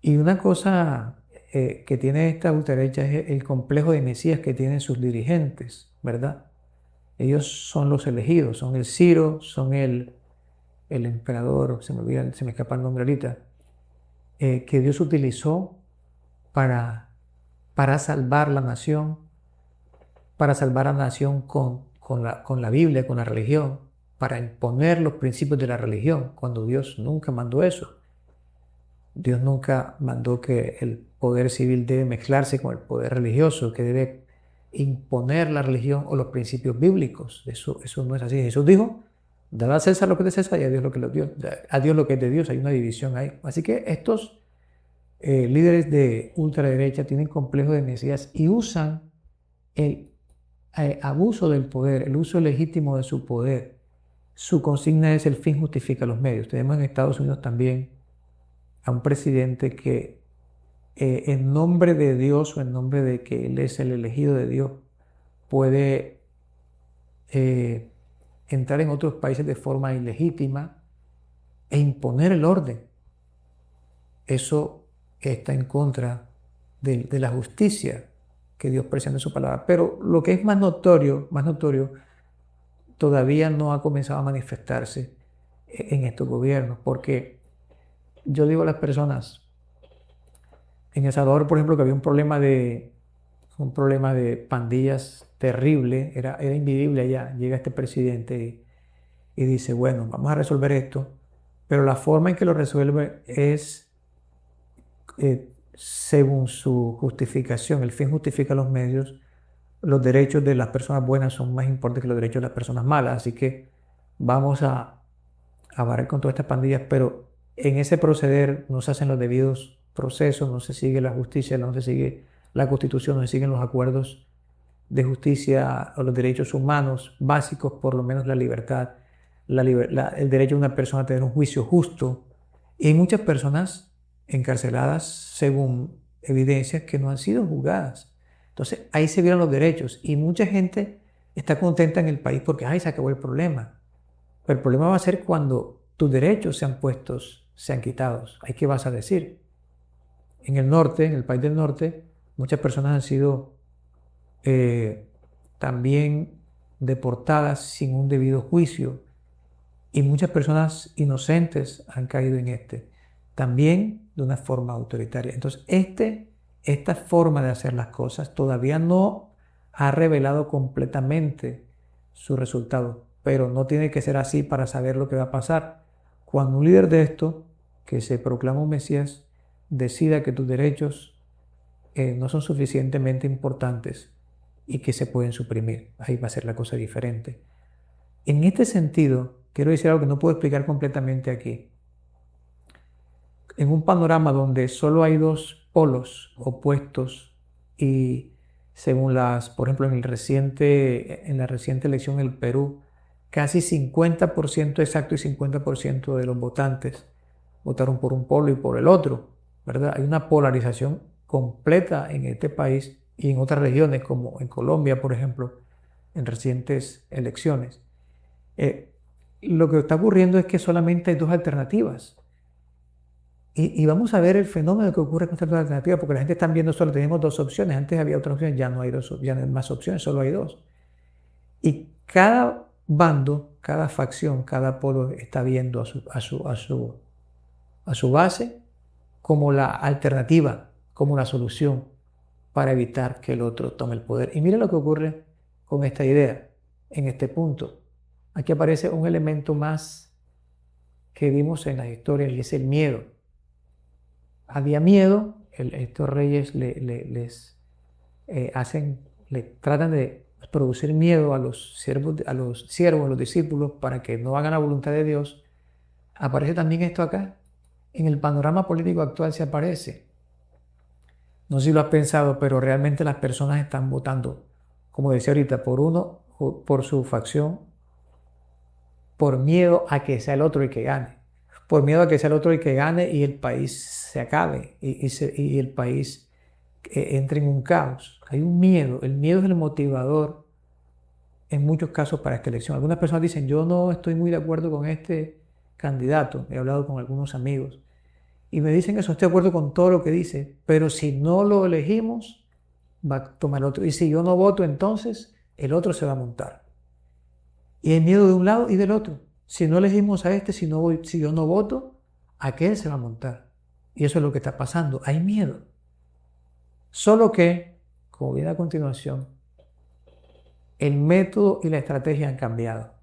Y una cosa que tiene esta ultraderecha es el complejo de Mesías que tienen sus dirigentes, ¿verdad? Ellos son los elegidos, son el Ciro, son el emperador, se me escapa el nombre ahorita, que Dios utilizó para salvar la nación, para salvar a la nación con la Biblia, con la religión, para imponer los principios de la religión, cuando Dios nunca mandó eso. Dios nunca mandó que el poder civil debe mezclarse con el poder religioso, que debe imponer la religión o los principios bíblicos. Eso no es así. Jesús dijo, dad a César lo que es de César y a Dios lo que es de Dios. A Dios lo que es de Dios. Hay una división ahí. Así que estos líderes de ultraderecha tienen complejo de Mesías y usan el abuso del poder, el uso legítimo de su poder. Su consigna es: el fin justifica los medios. Tenemos en Estados Unidos también a un presidente que en nombre de Dios o en nombre de que Él es el elegido de Dios, puede entrar en otros países de forma ilegítima e imponer el orden. Eso está en contra de la justicia que Dios presenta en su palabra. Pero lo que es más notorio, todavía no ha comenzado a manifestarse en estos gobiernos, porque yo digo a las personas, en El Salvador, por ejemplo, que había un problema de pandillas terrible, era invivible allá. Llega este presidente y dice, bueno, vamos a resolver esto, pero la forma en que lo resuelve es según su justificación. El fin justifica los medios. Los derechos de las personas buenas son más importantes que los derechos de las personas malas, así que vamos a barrer con todas estas pandillas, pero en ese proceder no se hacen los debidos procesos, no se sigue la justicia, no se sigue la Constitución, no se siguen los acuerdos de justicia o los derechos humanos básicos, por lo menos la libertad, el derecho de una persona a tener un juicio justo. Y hay muchas personas encarceladas según evidencias que no han sido juzgadas. Entonces ahí se vieron los derechos y mucha gente está contenta en el país porque ¡ay, se acabó el problema! Pero el problema va a ser cuando tus derechos sean quitados. ¿Ahí qué vas a decir? En el norte, en el país del norte, muchas personas han sido también deportadas sin un debido juicio y muchas personas inocentes han caído en también de una forma autoritaria. Entonces, esta forma de hacer las cosas todavía no ha revelado completamente su resultado, pero no tiene que ser así para saber lo que va a pasar. Cuando un líder de esto, que se proclama un Mesías, decida que tus derechos no son suficientemente importantes y que se pueden suprimir, ahí va a ser la cosa diferente. En este sentido, quiero decir algo que no puedo explicar completamente aquí. En un panorama donde solo hay dos polos opuestos y según por ejemplo, en la reciente elección en el Perú, casi 50% exacto y 50% de los votantes votaron por un polo y por el otro, ¿verdad? Hay una polarización completa en este país y en otras regiones, como en Colombia, por ejemplo, en recientes elecciones. Lo que está ocurriendo es que solamente hay dos alternativas. Y vamos a ver el fenómeno que ocurre con estas dos alternativas, porque la gente está viendo solo tenemos dos opciones. Antes había otras opciones, ya no hay más opciones, solo hay dos. Y cada bando, cada facción, cada polo está viendo a su base como la alternativa, como la solución para evitar que el otro tome el poder. Y mira lo que ocurre con esta idea, en este punto. Aquí aparece un elemento más que vimos en la historia y es el miedo. Había miedo, estos reyes tratan de producir miedo a los siervos, a los discípulos para que no hagan la voluntad de Dios. Aparece también esto acá. En el panorama político actual se aparece. No sé si lo has pensado, pero realmente las personas están votando, como decía ahorita, por uno, por su facción, por miedo a que sea el otro el que gane. Por miedo a que sea el otro el que gane y el país se acabe y el país entre en un caos. Hay un miedo. El miedo es el motivador en muchos casos para esta elección. Algunas personas dicen, yo no estoy muy de acuerdo con este candidato. He hablado con algunos amigos y me dicen eso, estoy de acuerdo con todo lo que dice, pero si no lo elegimos, va a tomar el otro. Y si yo no voto, entonces el otro se va a montar. Y hay miedo de un lado y del otro. Si no elegimos a si yo no voto, aquel se va a montar. Y eso es lo que está pasando. Hay miedo. Solo que, como viene a continuación, el método y la estrategia han cambiado.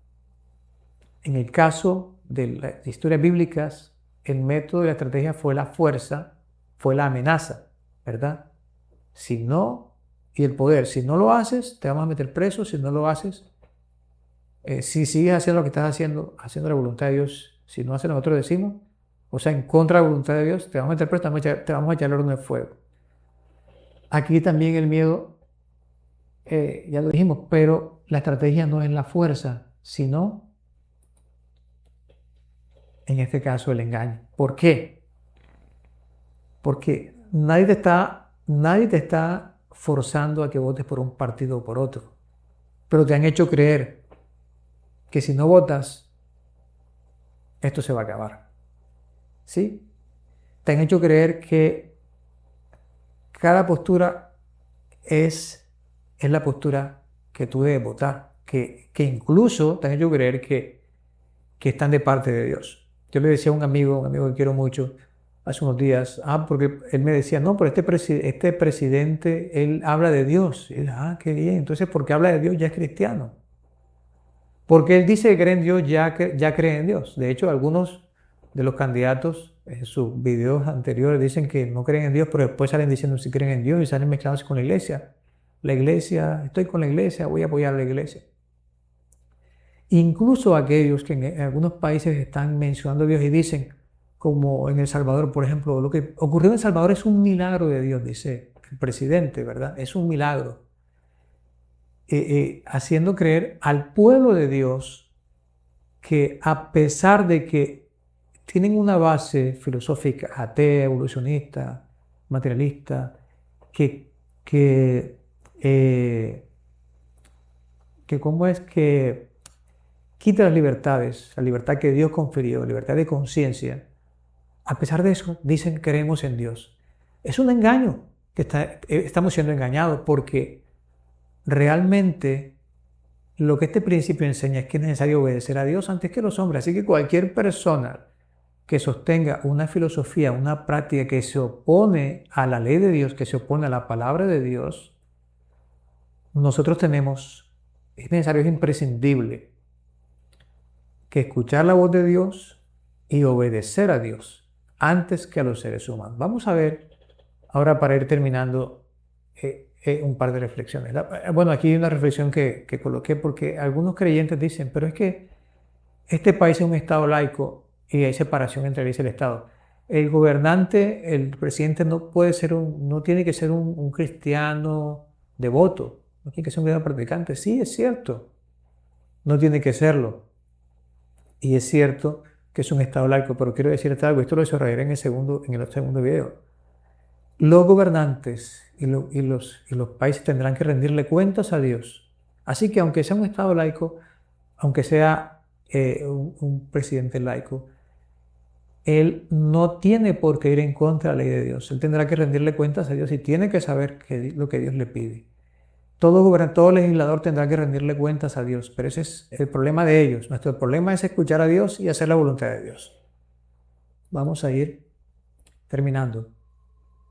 En el caso de las historias bíblicas, el método y la estrategia fue la fuerza, fue la amenaza, ¿verdad? Y el poder. Si no lo haces, te vamos a meter preso. Si no lo haces, si sigues haciendo lo que estás haciendo la voluntad de Dios, si no haces lo que nosotros decimos, o sea, en contra de la voluntad de Dios, te vamos a meter preso, te vamos a echar el horno de fuego. Aquí también el miedo, ya lo dijimos, pero la estrategia no es la fuerza, sino, en este caso, el engaño. ¿Por qué? Porque nadie te está forzando a que votes por un partido o por otro, pero te han hecho creer que si no votas, esto se va a acabar. ¿Sí? Te han hecho creer que cada postura es la postura que tú debes votar, que incluso te han hecho creer que están de parte de Dios. Yo le decía a un amigo que quiero mucho, hace unos días, porque él me decía, no, pero este presidente, él habla de Dios. Y él, qué bien, entonces, porque habla de Dios ya es cristiano. Porque él dice que cree en Dios, ya cree en Dios. De hecho, algunos de los candidatos en sus videos anteriores dicen que no creen en Dios, pero después salen diciendo si creen en Dios y salen mezclándose con la iglesia. La iglesia, estoy con la iglesia, voy a apoyar a la iglesia. Incluso aquellos que en algunos países están mencionando a Dios y dicen, como en El Salvador, por ejemplo, lo que ocurrió en El Salvador es un milagro de Dios, dice el presidente, ¿verdad? Es un milagro. Haciendo creer al pueblo de Dios que a pesar de que tienen una base filosófica atea, evolucionista, materialista, que cómo es que quita las libertades, la libertad que Dios confirió, libertad de conciencia. A pesar de eso, dicen creemos en Dios. Es un engaño, que estamos siendo engañados porque realmente lo que este principio enseña es que es necesario obedecer a Dios antes que a los hombres. Así que cualquier persona que sostenga una filosofía, una práctica que se opone a la ley de Dios, que se opone a la palabra de Dios, es necesario, es imprescindible que escuchar la voz de Dios y obedecer a Dios antes que a los seres humanos. Vamos a ver, ahora para ir terminando, un par de reflexiones. Bueno, aquí hay una reflexión que coloqué porque algunos creyentes dicen, pero es que este país es un estado laico y hay separación entre la iglesia y el Estado. El gobernante, el presidente no tiene que ser un cristiano devoto, no tiene que ser un cristiano practicante. Sí, es cierto, no tiene que serlo. Y es cierto que es un estado laico, pero quiero decirte algo, esto lo desarrollaré en el segundo video. Los gobernantes y los países tendrán que rendirle cuentas a Dios. Así que aunque sea un estado laico, aunque sea un presidente laico, él no tiene por qué ir en contra de la ley de Dios. Él tendrá que rendirle cuentas a Dios y tiene que saber lo que Dios le pide. Todo legislador tendrá que rendirle cuentas a Dios, pero ese es el problema de ellos. Nuestro problema es escuchar a Dios y hacer la voluntad de Dios. Vamos a ir terminando.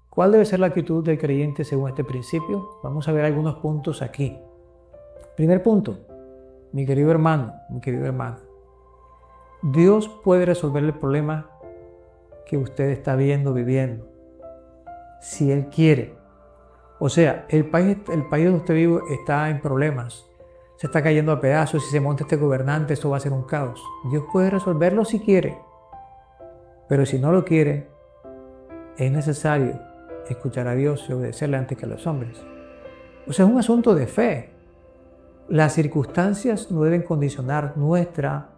¿Cuál debe ser la actitud del creyente según este principio? Vamos a ver algunos puntos aquí. Primer punto, mi querido hermano, Dios puede resolver el problema que usted está viviendo, si Él quiere. O sea, el país donde usted vive está en problemas, se está cayendo a pedazos, si se monta este gobernante, esto va a ser un caos. Dios puede resolverlo si quiere, pero si no lo quiere, es necesario escuchar a Dios y obedecerle antes que a los hombres. O sea, es un asunto de fe. Las circunstancias no deben condicionar nuestra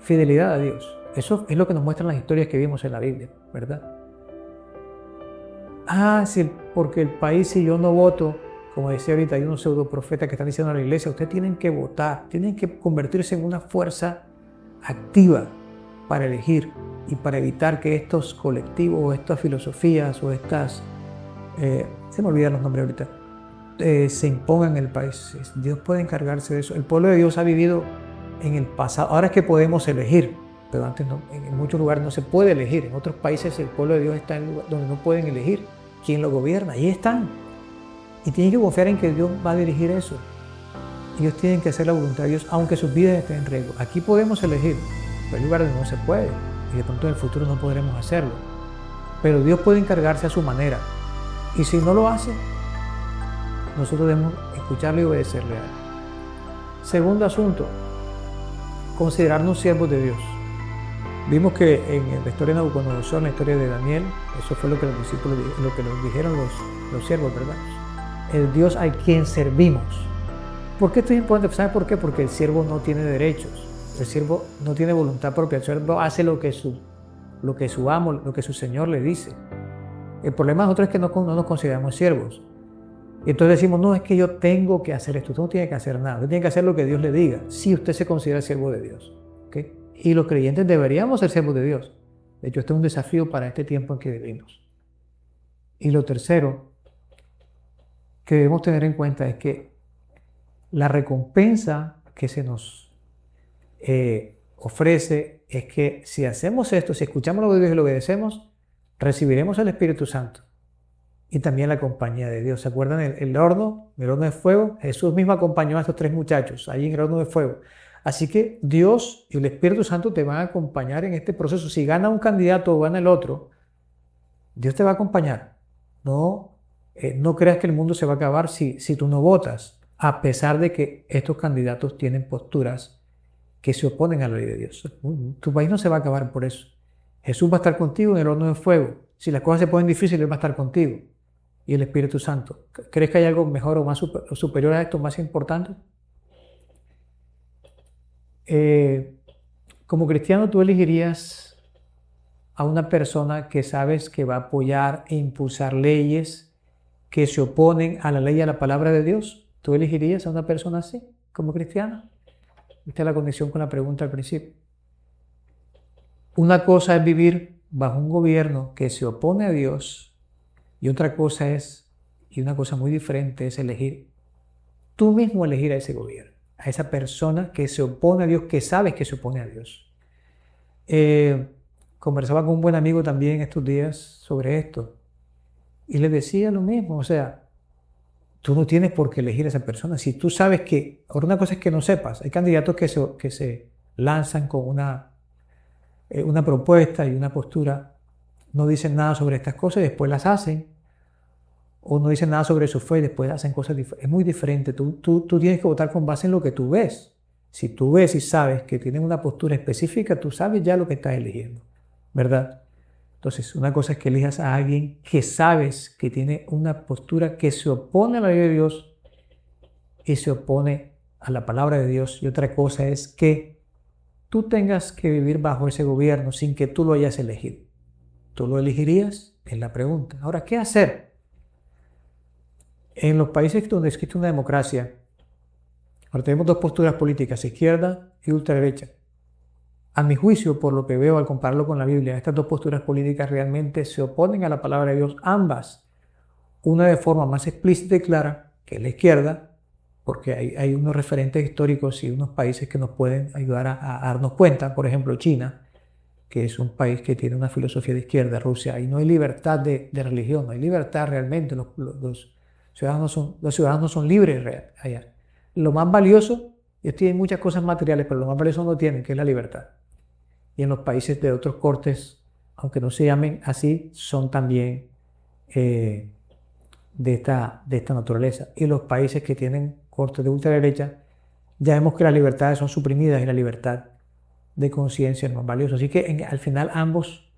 fidelidad a Dios. Eso es lo que nos muestran las historias que vimos en la Biblia, ¿verdad? Porque el país, si yo no voto, como decía ahorita, hay unos pseudoprofetas que están diciendo a la iglesia, ustedes tienen que votar, tienen que convertirse en una fuerza activa para elegir y para evitar que estos colectivos o estas filosofías o estas, se me olvidan los nombres ahorita, se impongan en el país. Dios puede encargarse de eso. El pueblo de Dios ha vivido en el pasado. Ahora es que podemos elegir, pero antes no, en muchos lugares no se puede elegir. En otros países el pueblo de Dios está en lugares donde no pueden elegir quién lo gobierna. Ahí están. Y tienen que confiar en que Dios va a dirigir eso. Ellos tienen que hacer la voluntad de Dios, aunque sus vidas estén en riesgo. Aquí podemos elegir, pero hay lugares donde no se puede. Y de pronto en el futuro no podremos hacerlo. Pero Dios puede encargarse a su manera. Y si no lo hace, nosotros debemos escucharle y obedecerle a Él. Segundo asunto, considerarnos siervos de Dios. Vimos que en la historia de Nabucodonosor, en la historia de Daniel, eso fue lo que los discípulos, lo que nos dijeron los siervos, ¿verdad? El Dios a quien servimos. ¿Por qué esto es importante? ¿Sabe por qué? Porque el siervo no tiene derechos. El siervo no tiene voluntad propia. El siervo hace lo que su amo, lo que su Señor le dice. El problema de nosotros es que no nos consideramos siervos. Y entonces decimos, no, es que yo tengo que hacer esto. Usted no tiene que hacer nada. Usted tiene que hacer lo que Dios le diga, si usted se considera siervo de Dios. ¿Okay? Y los creyentes deberíamos ser siervos de Dios. De hecho, este es un desafío para este tiempo en que vivimos. Y lo tercero que debemos tener en cuenta es que la recompensa que se nos ofrece es que si hacemos esto, si escuchamos lo de Dios y lo obedecemos, recibiremos el Espíritu Santo y también la compañía de Dios. ¿Se acuerdan el horno de fuego? Jesús mismo acompañó a estos 3 muchachos allí en el horno de fuego. Así que Dios y el Espíritu Santo te van a acompañar en este proceso. Si gana un candidato o gana el otro, Dios te va a acompañar. No creas que el mundo se va a acabar si tú no votas, a pesar de que estos candidatos tienen posturas que se oponen a la ley de Dios. Tu país no se va a acabar por eso. Jesús va a estar contigo en el horno de fuego. Si las cosas se ponen difíciles, Él va a estar contigo. Y el Espíritu Santo. ¿Crees que hay algo mejor o más superior a esto, más importante? Como cristiano, tú elegirías a una persona que sabes que va a apoyar e impulsar leyes que se oponen a la ley y a la palabra de Dios. ¿Tú elegirías a una persona así, como cristiano? Esta es la conexión con la pregunta al principio. Una cosa es vivir bajo un gobierno que se opone a Dios y otra cosa y una cosa muy diferente es tú mismo elegir a ese gobierno, a esa persona que se opone a Dios, que sabes que se opone a Dios. Conversaba con un buen amigo también estos días sobre esto y le decía lo mismo, o sea, tú no tienes por qué elegir a esa persona. Si tú sabes que, ahora una cosa es que no sepas, hay candidatos que se lanzan con una propuesta y una postura, no dicen nada sobre estas cosas y después las hacen, o no dicen nada sobre su fe y después hacen cosas diferentes. Es muy diferente, tú tienes que votar con base en lo que tú ves. Si tú ves y sabes que tienen una postura específica, tú sabes ya lo que estás eligiendo, ¿verdad? Entonces, una cosa es que elijas a alguien que sabes que tiene una postura que se opone a la ley de Dios y se opone a la palabra de Dios. Y otra cosa es que tú tengas que vivir bajo ese gobierno sin que tú lo hayas elegido. ¿Tú lo elegirías? Es la pregunta. Ahora, ¿qué hacer? En los países donde existe una democracia, ahora tenemos 2 posturas políticas, izquierda y ultraderecha. A mi juicio, por lo que veo al compararlo con la Biblia, estas 2 posturas políticas realmente se oponen a la palabra de Dios, ambas. Una de forma más explícita y clara, que es la izquierda, porque hay unos referentes históricos y unos países que nos pueden ayudar a darnos cuenta, por ejemplo China, que es un país que tiene una filosofía de izquierda, Rusia, y no hay libertad de religión, no hay libertad realmente, los ciudadanos son libres allá. Lo más valioso, ellos tienen muchas cosas materiales, pero lo más valioso no tienen, que es la libertad. Y en los países de otros cortes, aunque no se llamen así, son también de esta naturaleza. Y los países que tienen cortes de ultraderecha, ya vemos que las libertades son suprimidas y la libertad de conciencia es más valiosa. Así que al final ambos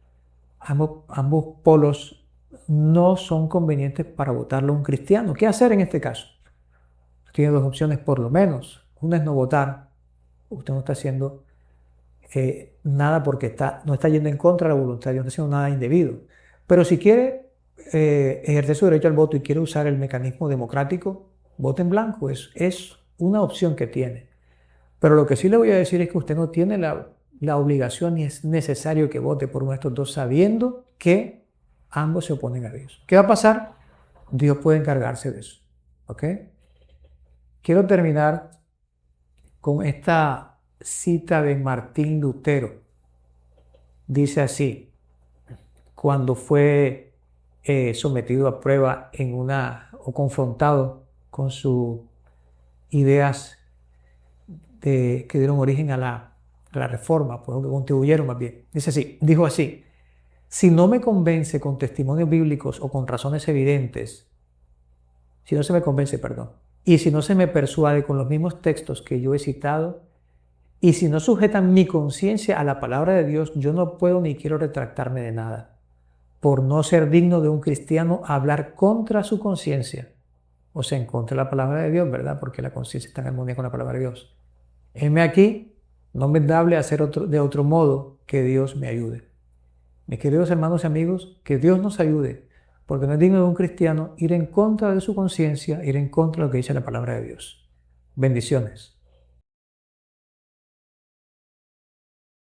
polos no son convenientes para votarlo a un cristiano. ¿Qué hacer en este caso? Tiene 2 opciones por lo menos. Una es no votar. Usted no está haciendo nada porque no está yendo en contra de la voluntad de Dios, no está haciendo nada indebido. Pero si quiere ejercer su derecho al voto y quiere usar el mecanismo democrático, vote en blanco. Es una opción que tiene. Pero lo que sí le voy a decir es que usted no tiene la obligación ni es necesario que vote por uno de estos 2 sabiendo que ambos se oponen a Dios. ¿Qué va a pasar? Dios puede encargarse de eso. ¿Ok? Quiero terminar con esta cita de Martín Lutero. Dice así, cuando fue sometido a prueba o confrontado con sus ideas que dieron origen a la reforma, pues, que contribuyeron más bien. Dijo así, si no me convence con testimonios bíblicos o con razones evidentes, si no se me convence, y si no se me persuade con los mismos textos que yo he citado, y si no sujetan mi conciencia a la palabra de Dios, yo no puedo ni quiero retractarme de nada, por no ser digno de un cristiano hablar contra su conciencia, o sea, en contra de la palabra de Dios, ¿verdad? Porque la conciencia está en armonía con la palabra de Dios. Heme aquí, no me dable hacer de otro modo, que Dios me ayude. Mis queridos hermanos y amigos, que Dios nos ayude porque no es digno de un cristiano ir en contra de su conciencia, ir en contra de lo que dice la palabra de Dios. Bendiciones.